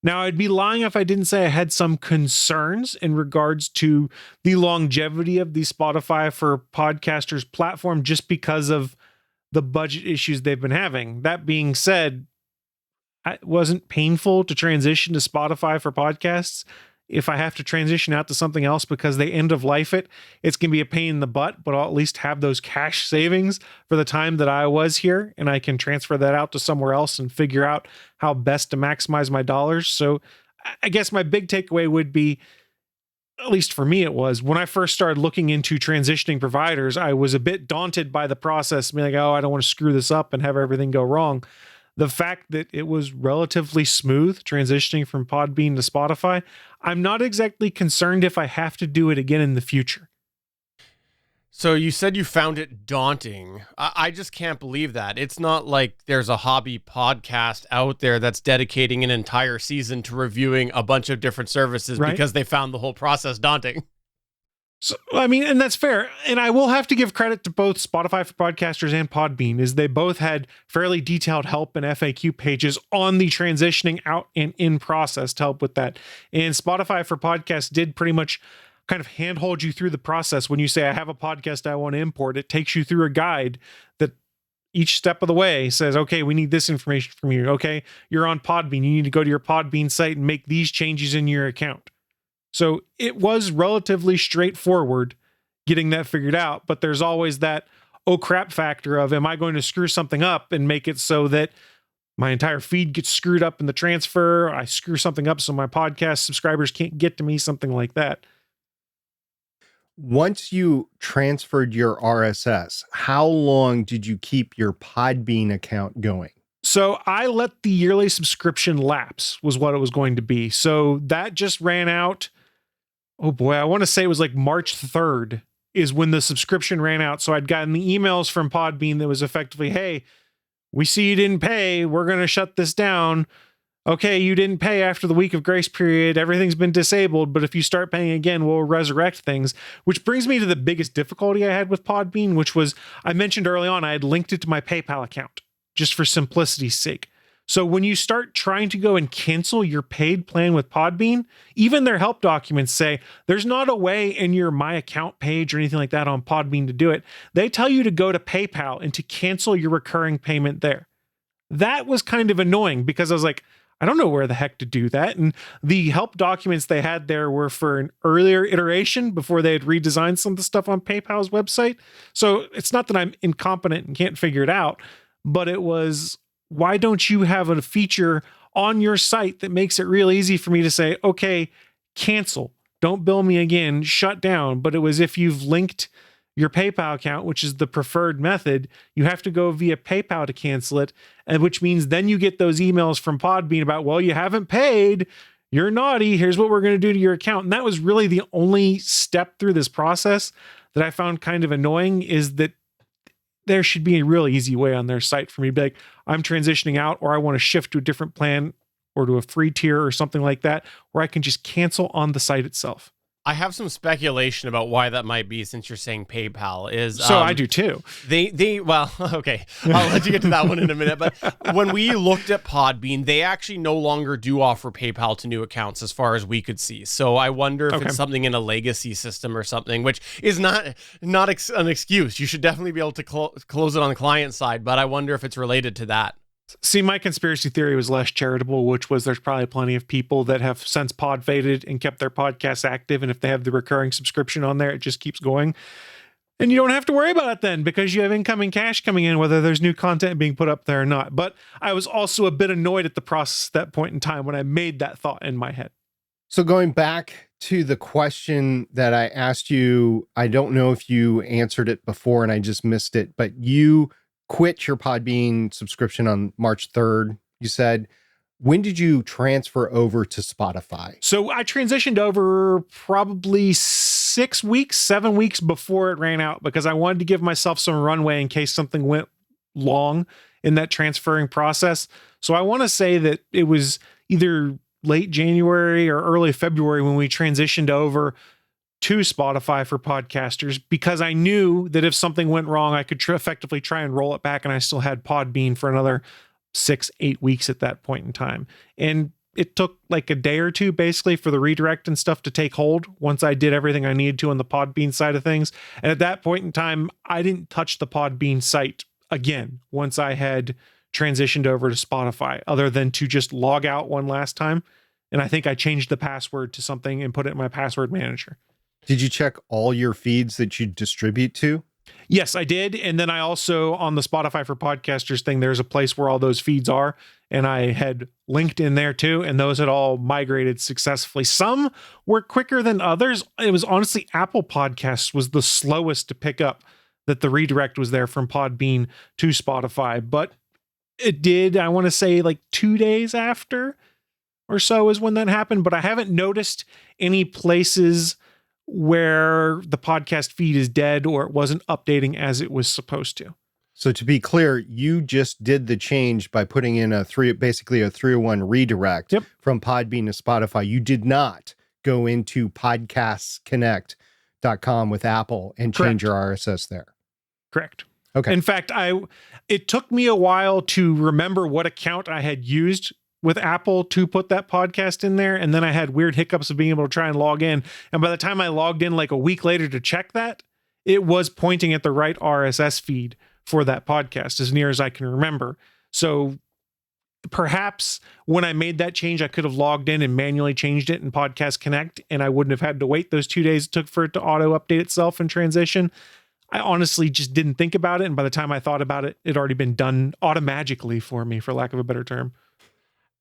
Now, I'd be lying if I didn't say I had some concerns in regards to the longevity of the Spotify for Podcasters platform just because of the budget issues they've been having. That being said, it wasn't painful to transition to Spotify for podcasts. If I have to transition out to something else because they end of life it's going to be a pain in the butt, but I'll at least have those cash savings for the time that I was here, and I can transfer that out to somewhere else and figure out how best to maximize my dollars. So I guess my big takeaway would be, at least for me it was, when I first started looking into transitioning providers, I was a bit daunted by the process, being like, oh, I don't want to screw this up and have everything go wrong. The fact that it was relatively smooth transitioning from Podbean to Spotify, I'm not exactly concerned if I have to do it again in the future. So you said you found it daunting. I just can't believe that. It's not like there's a hobby podcast out there that's dedicating an entire season to reviewing a bunch of different services, right? Because they found the whole process daunting. So, I mean, and that's fair. And I will have to give credit to both Spotify for Podcasters and Podbean, is they both had fairly detailed help and FAQ pages on the transitioning out and in process to help with that. And Spotify for Podcasts did pretty much kind of handhold you through the process. When you say, I have a podcast I want to import, it takes you through a guide that each step of the way says, okay, we need this information from you. Okay, you're on Podbean. You need to go to your Podbean site and make these changes in your account. So it was relatively straightforward getting that figured out, but there's always that, oh crap factor of, am I going to screw something up and make it so that my entire feed gets screwed up in the transfer? I screw something up so my podcast subscribers can't get to me, something like that. Once you transferred your RSS, how long did you keep your Podbean account going? So I let the yearly subscription lapse, was what it was going to be. So that just ran out. Oh boy, I want to say it was like March 3rd is when the subscription ran out. So I'd gotten the emails from Podbean that was effectively, hey, we see you didn't pay. We're going to shut this down. Okay, you didn't pay after the week of grace period. Everything's been disabled, but if you start paying again, we'll resurrect things. Which brings me to the biggest difficulty I had with Podbean, which was, I mentioned early on, I had linked it to my PayPal account just for simplicity's sake. So when you start trying to go and cancel your paid plan with Podbean, even their help documents say there's not a way in your My Account page or anything like that on Podbean to do it. They tell you to go to PayPal and to cancel your recurring payment there. That was kind of annoying because I was like, I don't know where the heck to do that. And the help documents they had there were for an earlier iteration before they had redesigned some of the stuff on PayPal's website. So it's not that I'm incompetent and can't figure it out, but it was, why don't you have a feature on your site that makes it real easy for me to say, okay, cancel, don't bill me again, shut down. But it was, if you've linked your PayPal account, which is the preferred method, you have to go via PayPal to cancel it. And which means then you get those emails from Podbean about, well, you haven't paid, you're naughty, here's what we're going to do to your account. And that was really the only step through this process that I found kind of annoying, is that there should be a real easy way on their site for me to be like, I'm transitioning out, or I want to shift to a different plan or to a free tier or something like that, where I can just cancel on the site itself. I have some speculation about why that might be, since you're saying PayPal is. So I do too. Well, okay, I'll let you get to that one in a minute. But when we looked at Podbean, they actually no longer do offer PayPal to new accounts, as far as we could see. So I wonder if it's something in a legacy system or something, which is not an excuse. You should definitely be able to close it on the client side, but I wonder if it's related to that. See, my conspiracy theory was less charitable, which was there's probably plenty of people that have since pod faded and kept their podcasts active. And if they have the recurring subscription on there, it just keeps going. And you don't have to worry about it then, because you have incoming cash coming in, whether there's new content being put up there or not. But I was also a bit annoyed at the process at that point in time when I made that thought in my head. So going back to the question that I asked you, I don't know if you answered it before and I just missed it, but you quit your Podbean subscription on March 3rd, you said. When did you transfer over to Spotify? So I transitioned over probably 7 weeks before it ran out, because I wanted to give myself some runway in case something went long in that transferring process. So I want to say that it was either late January or early February when we transitioned over to Spotify for podcasters, because I knew that if something went wrong, I could effectively try and roll it back, and I still had Podbean for another 6-8 weeks at that point in time. And it took like a day or two basically for the redirect and stuff to take hold once I did everything I needed to on the Podbean side of things. And at that point in time, I didn't touch the Podbean site again once I had transitioned over to Spotify, other than to just log out one last time. And I think I changed the password to something and put it in my password manager. Did you check all your feeds that you distribute to? Yes, I did. And then I also, on the Spotify for Podcasters thing, there's a place where all those feeds are. And I had linked in there too. And those had all migrated successfully. Some were quicker than others. It was honestly, Apple Podcasts was the slowest to pick up that the redirect was there from Podbean to Spotify. But it did, I want to say like 2 days after or so is when that happened. But I haven't noticed any places where the podcast feed is dead or it wasn't updating as it was supposed to. So to be clear, you just did the change by putting in basically a 301 redirect from Podbean to Spotify. You did not go into Podcasts Connect podbean.com with Apple and change your RSS there. Correct. Okay. In fact, it took me a while to remember what account I had used with Apple to put that podcast in there. And then I had weird hiccups of being able to try and log in. And by the time I logged in like a week later to check that, it was pointing at the right RSS feed for that podcast as near as I can remember. So perhaps when I made that change, I could have logged in and manually changed it in Podcast Connect, and I wouldn't have had to wait those 2 days it took for it to auto update itself and transition. I honestly just didn't think about it. And by the time I thought about it, it'd already been done automagically for me, for lack of a better term.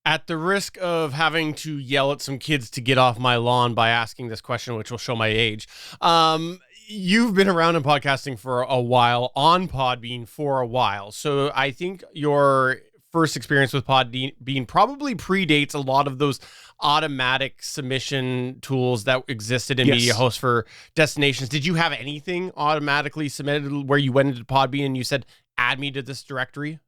At the risk of having to yell at some kids to get off my lawn by asking this question, which will show my age, you've been around in podcasting for a while, on Podbean for a while. So I think your first experience with Podbean probably predates a lot of those automatic submission tools that existed in Media Host for destinations. Did you have anything automatically submitted where you went into Podbean and you said, add me to this directory?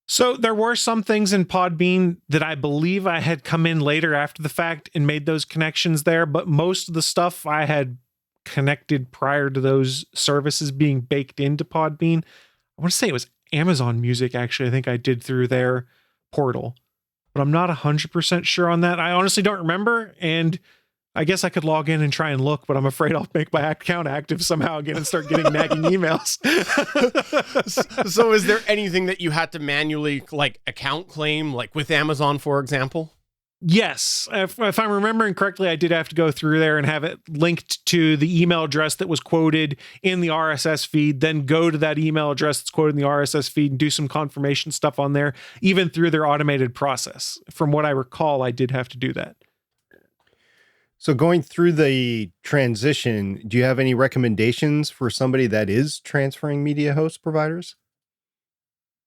So there were some things in Podbean that I believe I had come in later after the fact and made those connections there, but most of the stuff I had connected prior to those services being baked into Podbean. I want to say it was Amazon Music, actually. I think I did through their portal, but I'm not 100% sure on that. I honestly don't remember, and I guess I could log in and try and look, but I'm afraid I'll make my account active somehow again and start getting nagging emails. So is there anything that you had to manually account claim, like with Amazon, for example? Yes. If I'm remembering correctly, I did have to go through there and have it linked to the email address that was quoted in the RSS feed, then go to that email address that's quoted in the RSS feed and do some confirmation stuff on there, even through their automated process. From what I recall, I did have to do that. So going through the transition, do you have any recommendations for somebody that is transferring media host providers?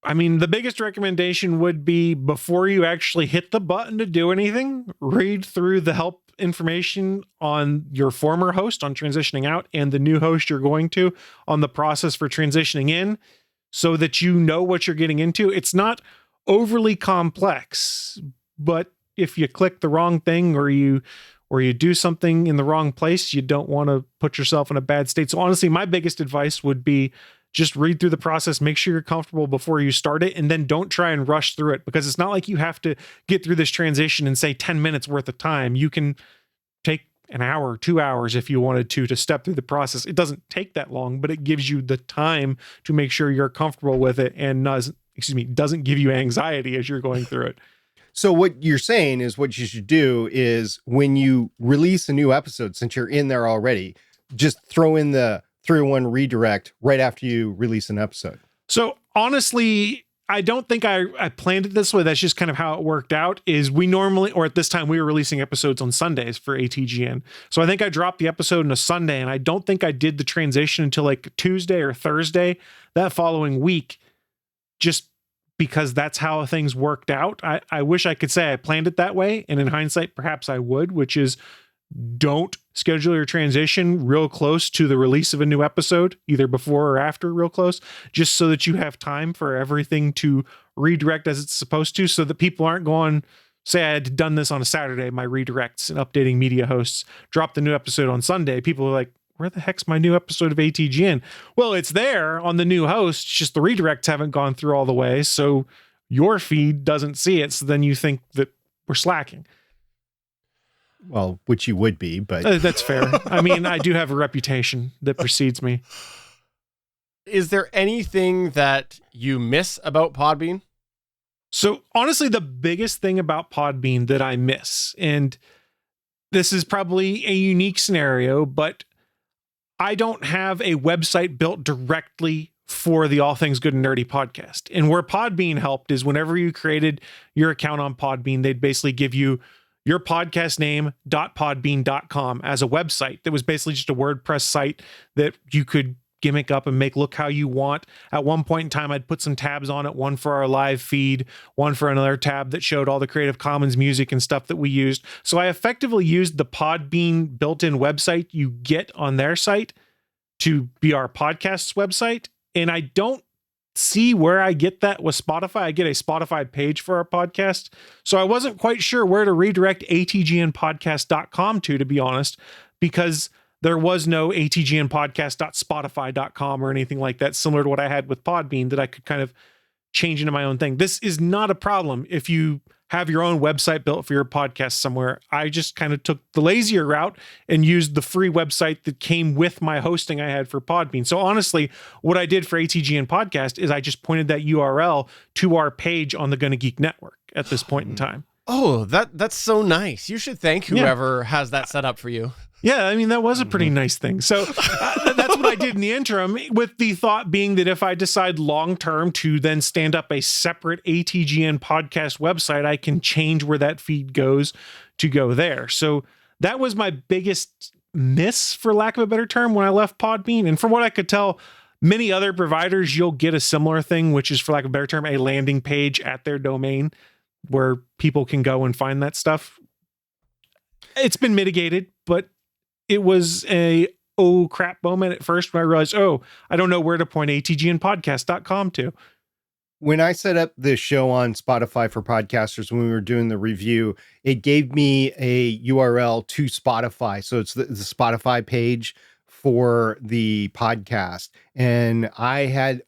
I mean, the biggest recommendation would be before you actually hit the button to do anything, read through the help information on your former host on transitioning out and the new host you're going to on the process for transitioning in so that you know what you're getting into. It's not overly complex, but if you click the wrong thing or you do something in the wrong place, you don't want to put yourself in a bad state. So honestly, my biggest advice would be just read through the process, make sure you're comfortable before you start it, and then don't try and rush through it, because it's not like you have to get through this transition in, say, 10 minutes worth of time. You can take an hour, 2 hours if you wanted to step through the process. It doesn't take that long, but it gives you the time to make sure you're comfortable with it and doesn't give you anxiety as you're going through it. So what you're saying is what you should do is when you release a new episode, since you're in there already, just throw in the 301 redirect right after you release an episode. So honestly, I don't think I planned it this way. That's just kind of how it worked out. Is we normally, or at this time, we were releasing episodes on Sundays for ATGN. So I think I dropped the episode on a Sunday, and I don't think I did the transition until like Tuesday or Thursday that following week, just because that's how things worked out. I wish I could say I planned it that way. And in hindsight, perhaps I would, which is don't schedule your transition real close to the release of a new episode, either before or after, real close, just so that you have time for everything to redirect as it's supposed to, so that people aren't going, say I had done this on a Saturday, my redirects and updating media hosts, drop the new episode on Sunday. People are like, where the heck's my new episode of ATGN? Well, it's there on the new host, just the redirects haven't gone through all the way, so your feed doesn't see it, so then you think that we're slacking. Well, which you would be, but that's fair. I mean, I do have a reputation that precedes me. Is there anything that you miss about Podbean? So honestly, the biggest thing about Podbean that I miss, and this is probably a unique scenario, but I don't have a website built directly for the All Things Good and Nerdy podcast. And where Podbean helped is whenever you created your account on Podbean, they'd basically give you your podcast name.podbean.com as a website that was basically just a WordPress site that you could gimmick up and make look how you want. At one point in time, I'd put some tabs on it, one for our live feed, one for another tab that showed all the Creative Commons music and stuff that we used. So I effectively used the Podbean built-in website you get on their site to be our podcast's website. And I don't see where I get that with Spotify. I get a Spotify page for our podcast. So I wasn't quite sure where to redirect atgnpodcast.com to be honest, because there was no atgnpodcast.spotify.com or anything like that, similar to what I had with Podbean, that I could kind of change into my own thing. This is not a problem if you have your own website built for your podcast somewhere. I just kind of took the lazier route and used the free website that came with my hosting I had for Podbean. So honestly, what I did for ATGN Podcast is I just pointed that URL to our page on the GonnaGeek network at this point in time. Oh, that's so nice. You should thank whoever has that set up for you. Yeah, I mean, that was a pretty nice thing. So that's what I did in the interim, with the thought being that if I decide long-term to then stand up a separate ATGN podcast website, I can change where that feed goes to go there. So that was my biggest miss, for lack of a better term, when I left Podbean. And from what I could tell, many other providers, you'll get a similar thing, which is, for lack of a better term, a landing page at their domain where people can go and find that stuff. It's been mitigated, but it was a oh crap moment at first when I realized, I don't know where to point atgnpodcast.com to. When I set up this show on Spotify for podcasters, when we were doing the review, it gave me a URL to Spotify. So it's the Spotify page for the podcast. And I had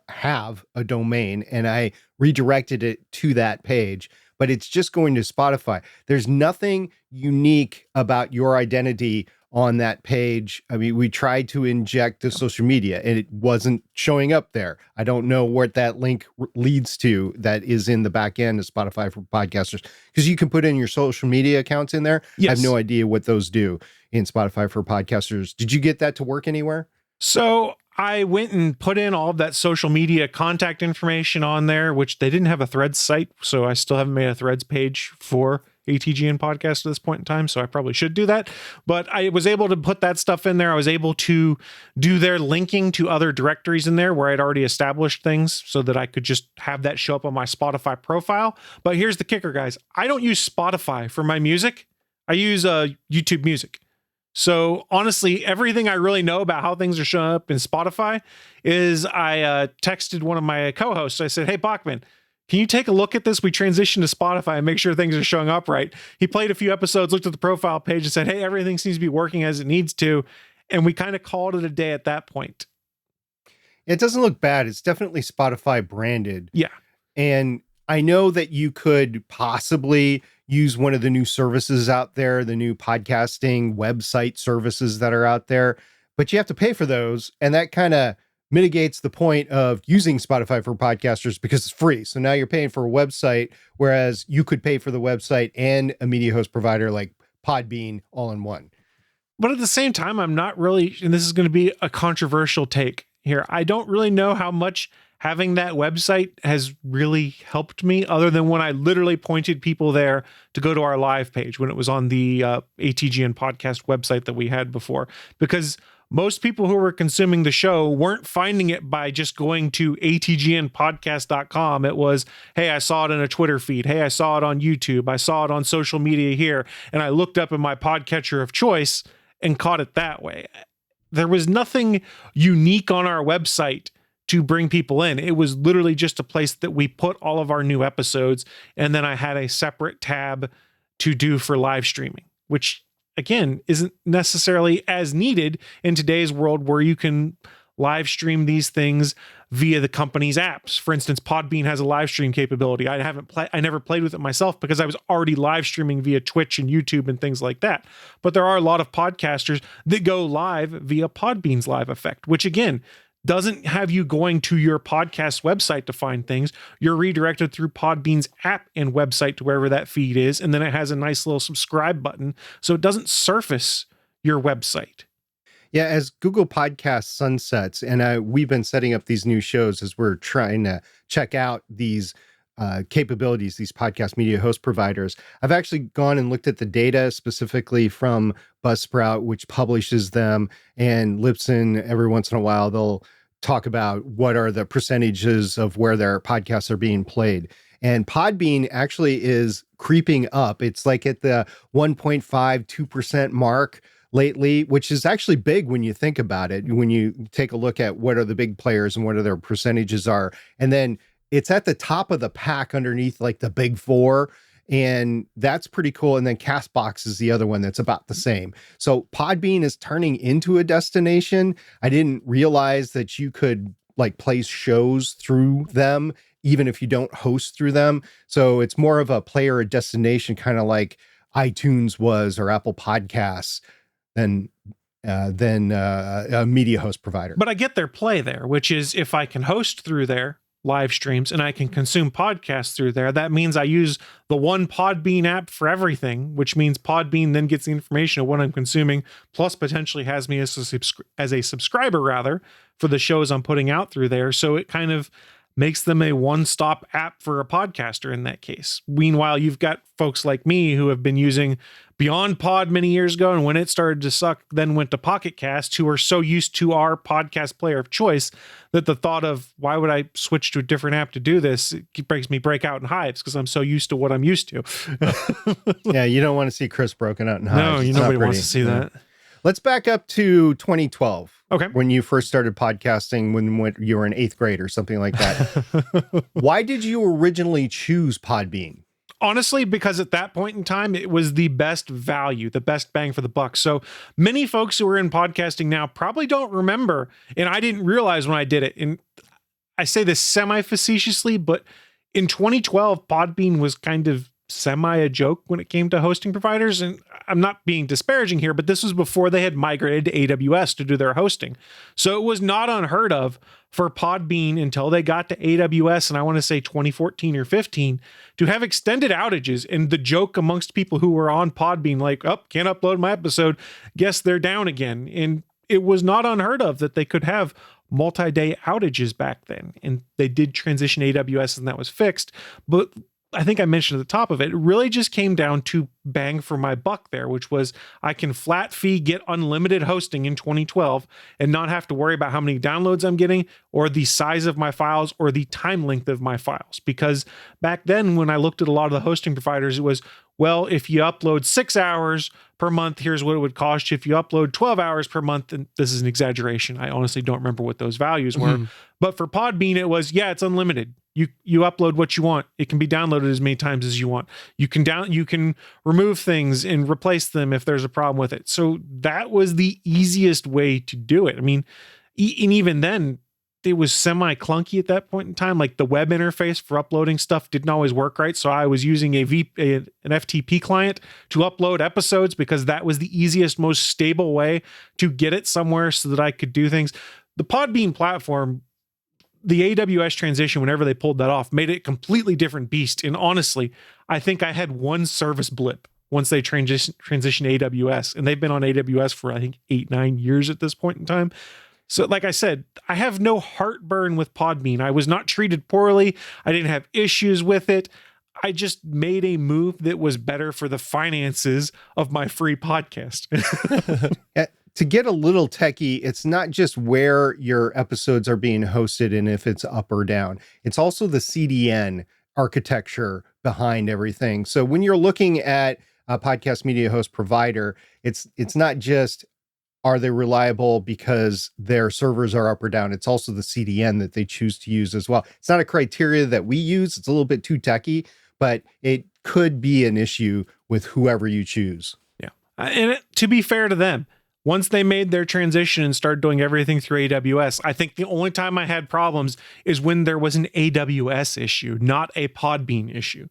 have a domain, and I redirected it to that page, but it's just going to Spotify. There's nothing unique about your identity on that page. I mean, we tried to inject the social media and it wasn't showing up there. I don't know what that link leads to that is in the back end of Spotify for podcasters, because you can put in your social media accounts in there. Yes. I have no idea what those do in Spotify for podcasters. Did you get that to work anywhere? So I went and put in all of that social media contact information on there, which they didn't have a Threads site. So I still haven't made a Threads page for ATGN podcast at this point in time. So I probably should do that. But I was able to put that stuff in there. I was able to do their linking to other directories in there where I'd already established things so that I could just have that show up on my Spotify profile. But here's the kicker, guys. I don't use Spotify for my music. I use YouTube Music. So honestly, everything I really know about how things are showing up in Spotify is I texted one of my co-hosts. I said, hey, Bachman, can you take a look at this? We transitioned to Spotify and make sure things are showing up right. He played a few episodes, looked at the profile page and said, hey, everything seems to be working as it needs to. And we kind of called it a day at that point. It doesn't look bad. It's definitely Spotify branded. Yeah. And I know that you could possibly use one of the new services out there, the new podcasting website services that are out there, but you have to pay for those. And that kind of mitigates the point of using Spotify for podcasters because it's free. So now you're paying for a website, whereas you could pay for the website and a media host provider like Podbean all in one. But at the same time, I'm not really, and this is going to be a controversial take here, I don't really know how much having that website has really helped me, other than when I literally pointed people there to go to our live page when it was on the ATGN podcast website that we had before. Because most people who were consuming the show weren't finding it by just going to atgnpodcast.com. It was, hey, I saw it in a Twitter feed. Hey, I saw it on YouTube. I saw it on social media here. And I looked up in my podcatcher of choice and caught it that way. There was nothing unique on our website to bring people in. It was literally just a place that we put all of our new episodes. And then I had a separate tab to do for live streaming, which again, isn't necessarily as needed in today's world where you can live stream these things via the company's apps. For instance, Podbean has a live stream capability. I never played with it myself because I was already live streaming via Twitch and YouTube and things like that. But there are a lot of podcasters that go live via Podbean's live effect, which again, doesn't have you going to your podcast website to find things. You're redirected through Podbean's app and website to wherever that feed is. And then it has a nice little subscribe button. So it doesn't surface your website. Yeah, as Google Podcasts sunsets, and we've been setting up these new shows as we're trying to check out these capabilities, these podcast media host providers. I've actually gone and looked at the data specifically from Buzzsprout, which publishes them, and Libsyn. Every once in a while, they'll talk about what are the percentages of where their podcasts are being played. And Podbean actually is creeping up. It's like at the 1.52% mark lately, which is actually big when you think about it, when you take a look at what are the big players and what are their percentages are. And then it's at the top of the pack underneath like the big four. And that's pretty cool. And then Castbox is the other one that's about the same. So Podbean is turning into a destination. I didn't realize that you could like place shows through them, even if you don't host through them. So it's more of a player or destination, kind of like iTunes was or Apple Podcasts than a media host provider. But I get their play there, which is if I can host through there live streams and I can consume podcasts through there, that means I use the one Podbean app for everything, which means Podbean then gets the information of what I'm consuming, plus potentially has me as a subscriber rather for the shows I'm putting out through there. So it kind of makes them a one-stop app for a podcaster in that case. Meanwhile, you've got folks like me who have been using Beyond Pod many years ago, and when it started to suck, then went to Pocket Cast, who are so used to our podcast player of choice that the thought of why would I switch to a different app to do this, it makes me break out in hives because I'm so used to what I'm used to. Yeah, you don't want to see Chris broken out in hives. No, nobody wants to see that. Let's back up to 2012. Okay. When you first started podcasting, when you were in 8th grade or something like that. Why did you originally choose Podbean? Honestly, because at that point in time, it was the best value, the best bang for the buck. So many folks who are in podcasting now probably don't remember, and I didn't realize when I did it. And I say this semi-facetiously, but in 2012, Podbean was kind of semi a joke when it came to hosting providers. And I'm not being disparaging here, but this was before they had migrated to AWS to do their hosting. So it was not unheard of for Podbean until they got to AWS, and I want to say 2014 or 15, to have extended outages. And the joke amongst people who were on Podbean, like, oh, can't upload my episode, guess they're down again. And it was not unheard of that they could have multi-day outages back then. And they did transition AWS and that was fixed. But I think I mentioned at the top of it, it really just came down to bang for my buck there, which was I can flat fee get unlimited hosting in 2012 and not have to worry about how many downloads I'm getting or the size of my files or the time length of my files. Because back then, when I looked at a lot of the hosting providers, it was, well, if you upload 6 hours per month, here's what it would cost you. If you upload 12 hours per month, and this is an exaggeration, I honestly don't remember what those values were. Mm-hmm. But for Podbean, it was, yeah, it's unlimited. You upload what you want. It can be downloaded as many times as you want. You can remove things and replace them if there's a problem with it. So that was the easiest way to do it. I mean, and even then, it was semi clunky at that point in time. Like the web interface for uploading stuff didn't always work right. So I was using an FTP client to upload episodes because that was the easiest, most stable way to get it somewhere so that I could do things. The Podbean platform, the AWS transition, whenever they pulled that off, made it a completely different beast. And honestly, I think I had one service blip once they transitioned AWS, and they've been on AWS for, I think, 8-9 years at this point in time. So like I said, I have no heartburn with Podbean. I was not treated poorly. I didn't have issues with it. I just made a move that was better for the finances of my free podcast. To get a little techie, it's not just where your episodes are being hosted and if it's up or down. It's also the CDN architecture behind everything. So when you're looking at a podcast media host provider, it's not just are they reliable because their servers are up or down. It's also the CDN that they choose to use as well. It's not a criteria that we use. It's a little bit too techie, but it could be an issue with whoever you choose. Yeah. And to be fair to them, once they made their transition and started doing everything through AWS, I think the only time I had problems is when there was an AWS issue, not a Podbean issue.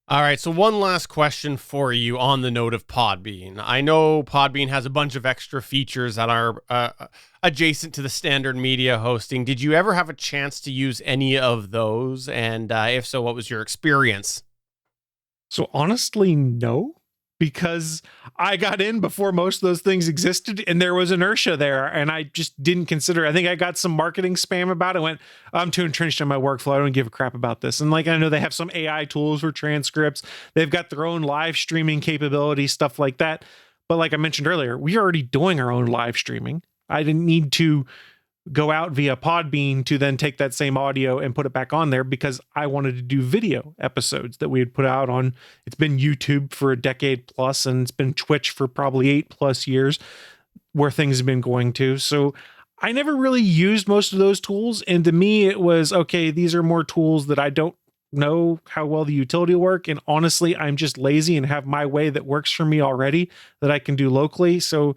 All right, so one last question for you on the note of Podbean. I know Podbean has a bunch of extra features that are adjacent to the standard media hosting. Did you ever have a chance to use any of those? And if so, what was your experience? So honestly, no. Because I got in before most of those things existed and there was inertia there and I just didn't consider. I think I got some marketing spam about it. Went, I'm too entrenched in my workflow. I don't give a crap about this. And like, I know they have some AI tools for transcripts. They've got their own live streaming capability, stuff like that. But like I mentioned earlier, we're already doing our own live streaming. I didn't need to go out via Podbean to then take that same audio and put it back on there because I wanted to do video episodes that we had put out on. It's been YouTube for a decade plus, and it's been Twitch for probably 8+ years where things have been going to. So I never really used most of those tools. And to me, it was, okay, these are more tools that I don't know how well the utility will work. And honestly, I'm just lazy and have my way that works for me already that I can do locally. So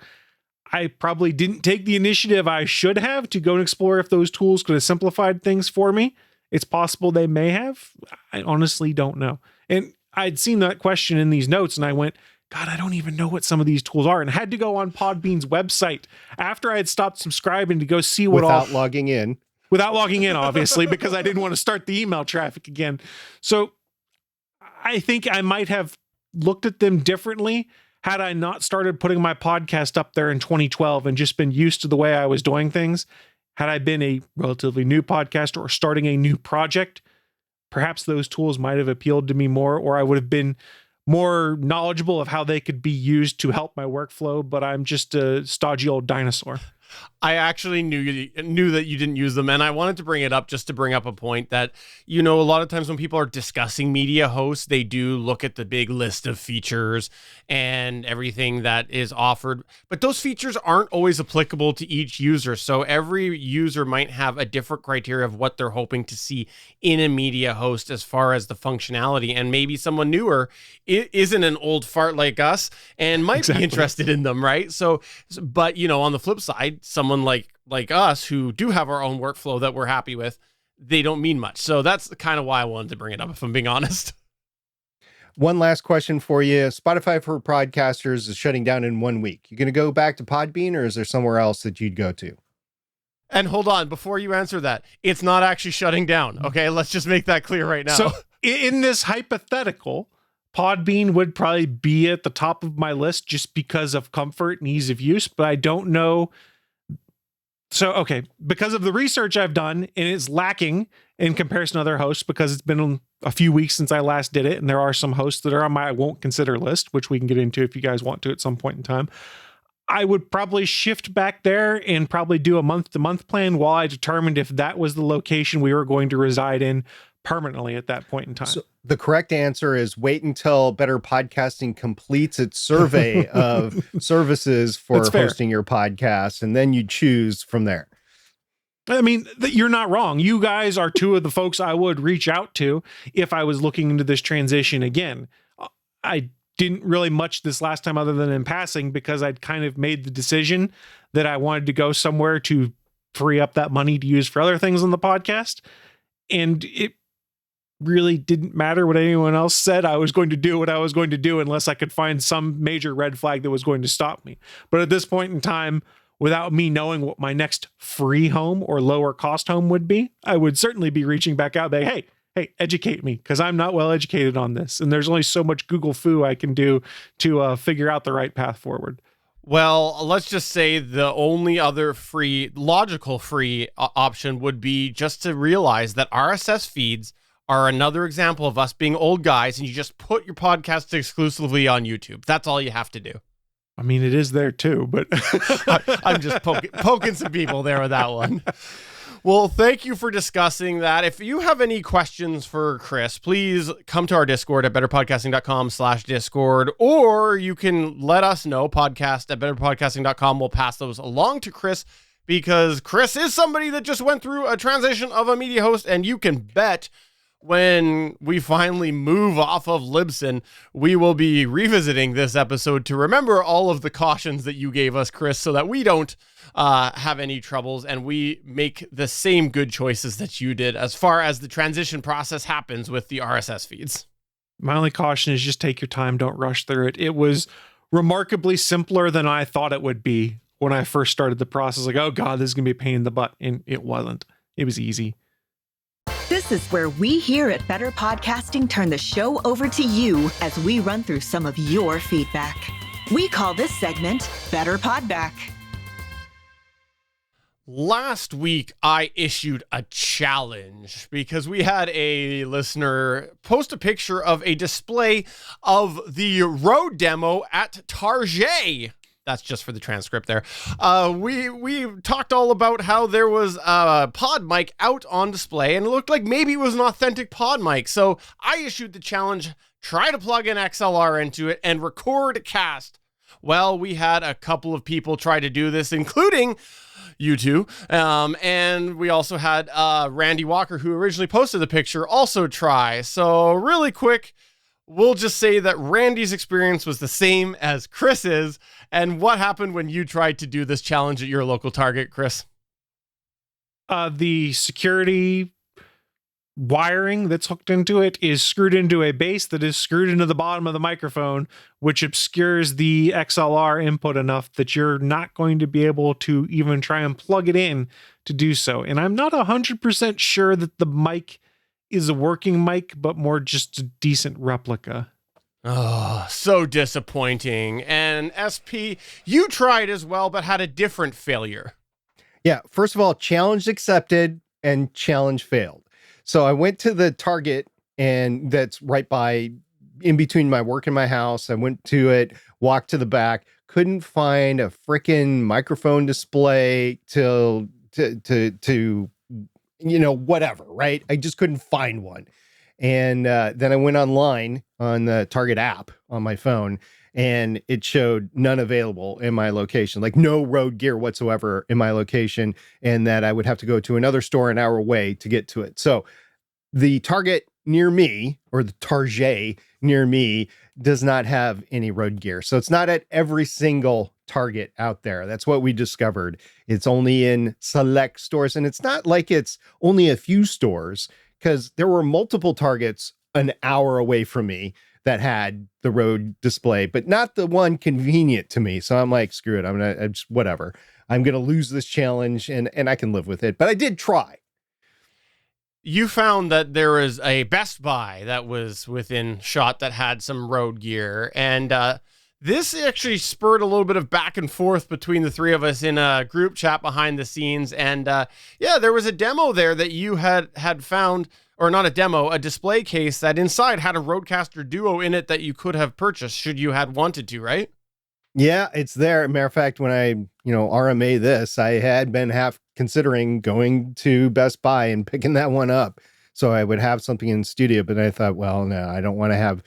I probably didn't take the initiative I should have to go and explore if those tools could have simplified things for me. It's possible they may have. I honestly don't know. And I'd seen that question in these notes and I went, God, I don't even know what some of these tools are, and had to go on Podbean's website after I had stopped subscribing to go see what without logging in, obviously, because I didn't want to start the email traffic again. So I think I might have looked at them differently had I not started putting my podcast up there in 2012 and just been used to the way I was doing things. Had I been a relatively new podcaster or starting a new project, perhaps those tools might have appealed to me more, or I would have been more knowledgeable of how they could be used to help my workflow, but I'm just a stodgy old dinosaur. I actually knew that you didn't use them, and I wanted to bring it up just to bring up a point that, you know, a lot of times when people are discussing media hosts, they do look at the big list of features and everything that is offered, but those features aren't always applicable to each user. So every user might have a different criteria of what they're hoping to see in a media host as far as the functionality, and maybe someone newer isn't an old fart like us and might be interested in them, right? So, but you know, on the flip side, someone like us who do have our own workflow that we're happy with, they don't mean much. So that's kind of why I wanted to bring it up, if I'm being honest. One last question for you. Spotify for Podcasters is shutting down in 1 week. You going to go back to Podbean, or is there somewhere else that you'd go to? And hold on, before you answer that, it's not actually shutting down. Okay, let's just make that clear right now. So in this hypothetical, Podbean would probably be at the top of my list just because of comfort and ease of use, but I don't know. So, okay, because of the research I've done, and it's lacking in comparison to other hosts because it's been a few weeks since I last did it, and there are some hosts that are on my I won't consider list, which we can get into if you guys want to at some point in time. I would probably shift back there and probably do a month-to-month plan while I determined if that was the location we were going to reside in permanently at that point in time. So the correct answer is wait until Better Podcasting completes its survey of services for hosting your podcast, and then you choose from there. I mean, you're not wrong. You guys are two of the folks I would reach out to if I was looking into this transition again. I didn't really much this last time other than in passing because I'd kind of made the decision that I wanted to go somewhere to free up that money to use for other things on the podcast. And it really didn't matter what anyone else said. I was going to do what I was going to do unless I could find some major red flag that was going to stop me. But at this point in time, without me knowing what my next free home or lower cost home would be, I would certainly be reaching back out and say, hey, educate me, because I'm not well educated on this. And there's only so much Google foo I can do to figure out the right path forward. Well, let's just say the only other logical free option would be just to realize that RSS feeds are another example of us being old guys, and you just put your podcast exclusively on YouTube. That's all you have to do. I mean, it is there too, but I'm just poking some people there with that one. Well, thank you for discussing that. If you have any questions for Chris, please come to our Discord at betterpodcasting.com/Discord, or you can let us know, podcast at betterpodcasting.com. We'll pass those along to Chris, because Chris is somebody that just went through a transition of a media host, and you can bet when we finally move off of Libsyn, we will be revisiting this episode to remember all of the cautions that you gave us, Chris, so that we don't have any troubles and we make the same good choices that you did as far as the transition process happens with the RSS feeds. My only caution is just take your time. Don't rush through it. It was remarkably simpler than I thought it would be when I first started the process. Like, oh God, this is going to be a pain in the butt. And it wasn't. It was easy. This is where we here at Better Podcasting turn the show over to you as we run through some of your feedback. We call this segment Better Podback. Last week, I issued a challenge because we had a listener post a picture of a display of the Rode demo at Target. That's just for the transcript there. We talked all about how there was a pod mic out on display, and it looked like maybe it was an authentic pod mic. So I issued the challenge, try to plug an XLR into it and record a cast. Well, we had a couple of people try to do this, including you two. And we also had Randy Walker, who originally posted the picture, also try. So really quick, we'll just say that Randy's experience was the same as Chris's. And what happened when you tried to do this challenge at your local Target, Chris? The security wiring that's hooked into it is screwed into a base that is screwed into the bottom of the microphone, which obscures the XLR input enough that you're not going to be able to even try and plug it in to do so. And I'm not 100% sure that the mic is a working mic, but more just a decent replica. Oh, so disappointing. And SP, you tried as well, but had a different failure. Yeah, first of all, challenge accepted and challenge failed. So I went to the Target, and that's right by, in between my work and my house. I went to it, walked to the back, couldn't find a freaking microphone display to whatever, right? I just couldn't find one. And then I went online on the Target app on my phone, and it showed none available in my location, like no Rode gear whatsoever in my location, and that I would have to go to another store an hour away to get to it. So the Target near me, or the Target near me, does not have any Rode gear. So it's not at every single Target out there. That's what we discovered. It's only in select stores, and it's not like it's only a few stores, because there were multiple Targets an hour away from me that had the Rode display, but not the one convenient to me. So I'm like, screw it. I'm just, whatever. I'm going to lose this challenge, and I can live with it. But I did try. You found that there was a Best Buy that was within shot that had some Rode gear. And this actually spurred a little bit of back and forth between the three of us in a group chat behind the scenes. And there was a demo there that you had found, or not a demo, a display case that inside had a Rodecaster Duo in it that you could have purchased should you had wanted to, right? Yeah, it's there. Matter of fact, when I, RMA this, I had been half considering going to Best Buy and picking that one up so I would have something in studio. But I thought, well, no, I don't want to have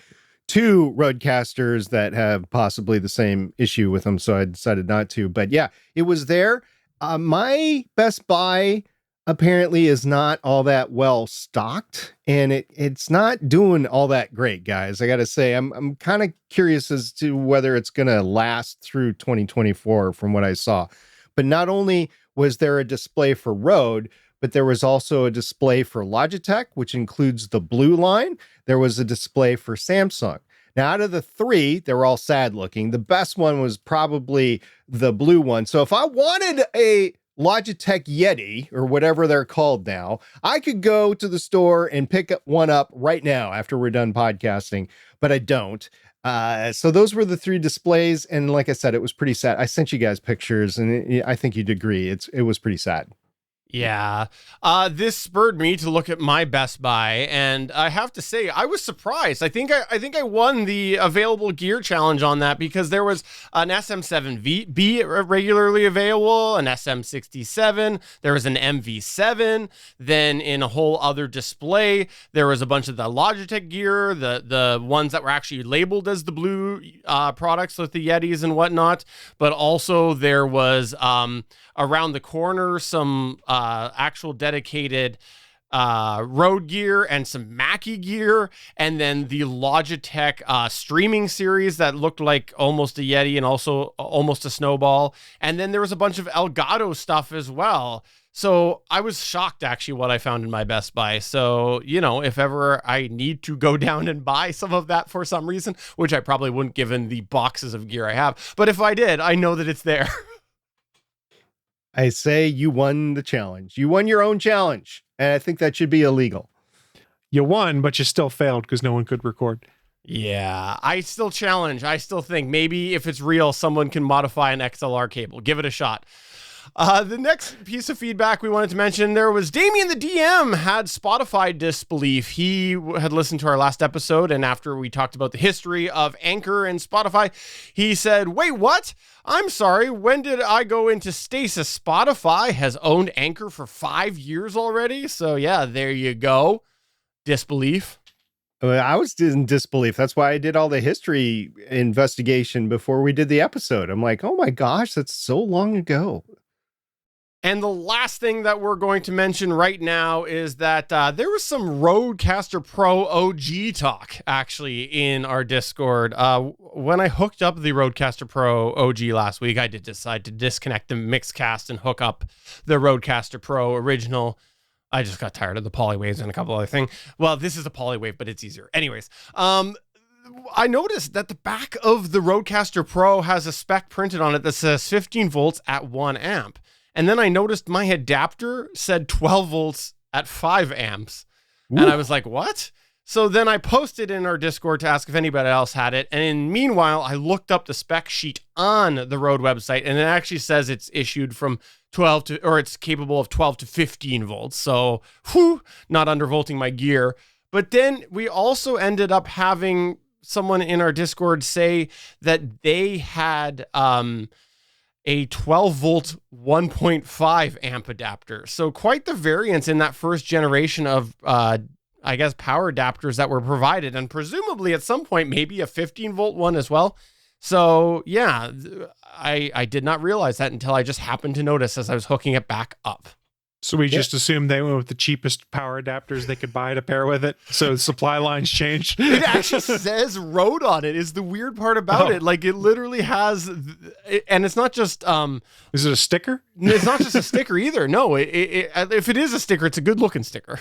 two Rodecasters that have possibly the same issue with them. So I decided not to. But yeah, it was there. My Best Buy apparently is not all that well stocked, and it's not doing all that great, guys. I gotta say, I'm kind of curious as to whether it's gonna last through 2024 from what I saw. But not only was there a display for Rode, but there was also a display for Logitech, which includes the blue line. There was a display for Samsung. Now, out of the three, they were all sad looking. The best one was probably the blue one. So if I wanted a Logitech Yeti, or whatever they're called now, I could go to the store and pick one up right now after we're done podcasting, but I don't. So those were the three displays. And like I said, it was pretty sad. I sent you guys pictures, and I think you'd agree. It was pretty sad. Yeah. This spurred me to look at my Best Buy, and I have to say, I was surprised. I think I won the available gear challenge on that, because there was an SM7B regularly available, an SM67, there was an MV7, then in a whole other display, there was a bunch of the Logitech gear, the ones that were actually labeled as the blue products with the Yetis and whatnot, but also there was around the corner some actual dedicated Rode gear and some Mackie gear, and then the Logitech streaming series that looked like almost a Yeti and also almost a Snowball, and then there was a bunch of Elgato stuff as well. So I was shocked, actually, what I found in my Best Buy. So, if ever I need to go down and buy some of that for some reason, which I probably wouldn't given the boxes of gear I have, but if I did, I know that it's there. I say you won the challenge. You won your own challenge, and I think that should be illegal. You won, but you still failed because no one could record. Yeah, I still challenge. I still think maybe if it's real, someone can modify an XLR cable. Give it a shot. The next piece of feedback we wanted to mention, there was Damien the DM had Spotify disbelief. He had listened to our last episode, and after we talked about the history of Anchor and Spotify, he said, wait, what? I'm sorry, when did I go into stasis? Spotify has owned Anchor for 5 years already? So yeah, there you go. Disbelief. I was in disbelief. That's why I did all the history investigation before we did the episode. I'm like, oh my gosh, that's so long ago. And the last thing that we're going to mention right now is that there was some Rodecaster Pro OG talk actually in our Discord. When I hooked up the Rodecaster Pro OG last week, I did decide to disconnect the Mixcast and hook up the Rodecaster Pro original. I just got tired of the polywaves and a couple other things. Well, this is a polywave, but it's easier. Anyways, I noticed that the back of the Rodecaster Pro has a spec printed on it that says 15 volts at 1 amp. And then I noticed my adapter said 12 volts at 5 amps. Ooh. And I was like, what? So then I posted in our Discord to ask if anybody else had it. And meanwhile, I looked up the spec sheet on the Rode website, and it actually says it's issued from 12 to, or it's capable of 12 to 15 volts. So, not undervolting my gear. But then we also ended up having someone in our Discord say that they had, a 12 volt 1.5 amp adapter. So quite the variance in that first generation of, I guess, power adapters that were provided, and presumably at some point, maybe a 15 volt one as well. So yeah, I did not realize that until I just happened to notice as I was hooking it back up. So we just assumed they went with the cheapest power adapters they could buy to pair with it. So the supply lines changed. It actually says Rode on it is the weird part about it. Like it literally has, and it's not just... is it a sticker? It's not just a sticker either. No, if it is a sticker, it's a good looking sticker.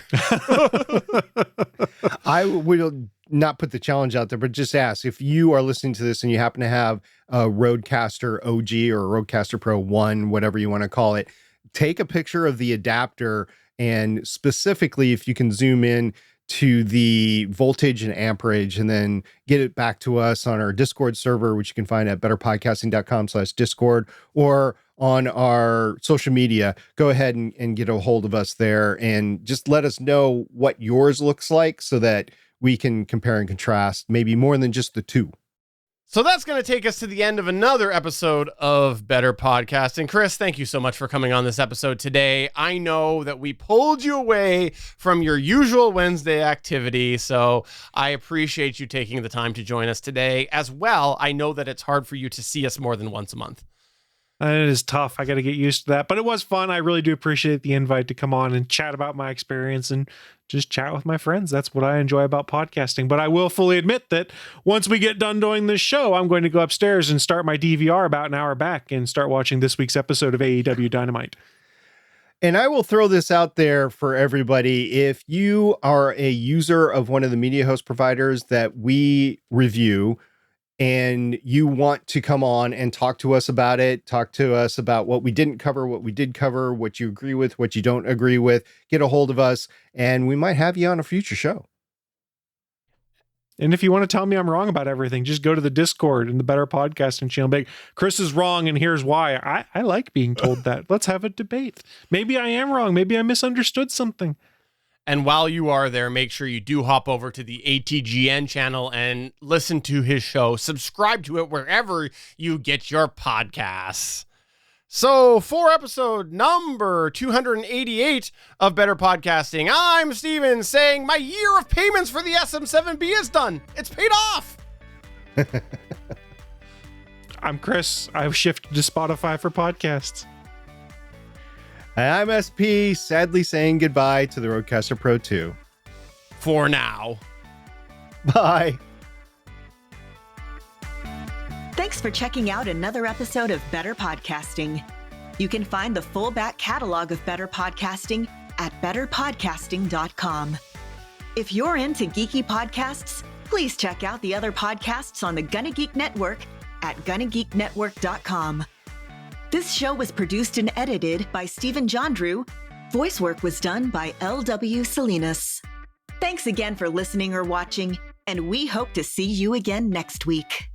I will not put the challenge out there, but just ask if you are listening to this and you happen to have a Rodecaster OG or a Rodecaster Pro 1, whatever you want to call it, take a picture of the adapter, and specifically if you can zoom in to the voltage and amperage, and then get it back to us on our Discord server, which you can find at betterpodcasting.com/Discord, or on our social media. Go ahead and get a hold of us there and just let us know what yours looks like so that we can compare and contrast, maybe more than just the two. So that's going to take us to the end of another episode of Better Podcasting. Chris, thank you so much for coming on this episode today. I know that we pulled you away from your usual Wednesday activity, so I appreciate you taking the time to join us today. As well, I know that it's hard for you to see us more than once a month. It is tough. I got to get used to that, but it was fun. I really do appreciate the invite to come on and chat about my experience and just chat with my friends. That's what I enjoy about podcasting. But I will fully admit that once we get done doing this show, I'm going to go upstairs and start my DVR about an hour back and start watching this week's episode of AEW Dynamite. And I will throw this out there for everybody. If you are a user of one of the media host providers that we review, and you want to come on and talk to us about it, talk to us about what we didn't cover, what we did cover, what you agree with, what you don't agree with, get a hold of us, and we might have you on a future show. And if you want to tell me I'm wrong about everything, just go to the Discord and the Better Podcasting channel. Big Chris is wrong, and here's why. I like being told that. Let's have a debate. Maybe I am wrong. Maybe I misunderstood something. And while you are there, make sure you do hop over to the ATGN channel and listen to his show. Subscribe to it wherever you get your podcasts. So for episode number 288 of Better Podcasting, I'm Steven saying my year of payments for the SM7B is done. It's paid off. I'm Chris. I've shifted to Spotify for podcasts. I'm SP, sadly saying goodbye to the Rodecaster Pro 2. For now. Bye. Thanks for checking out another episode of Better Podcasting. You can find the full back catalog of Better Podcasting at betterpodcasting.com. If you're into geeky podcasts, please check out the other podcasts on the GonnaGeek Network at GonnaGeekNetwork.com. This show was produced and edited by Stephen Jondrew. Voice work was done by L.W. Salinas. Thanks again for listening or watching, and we hope to see you again next week.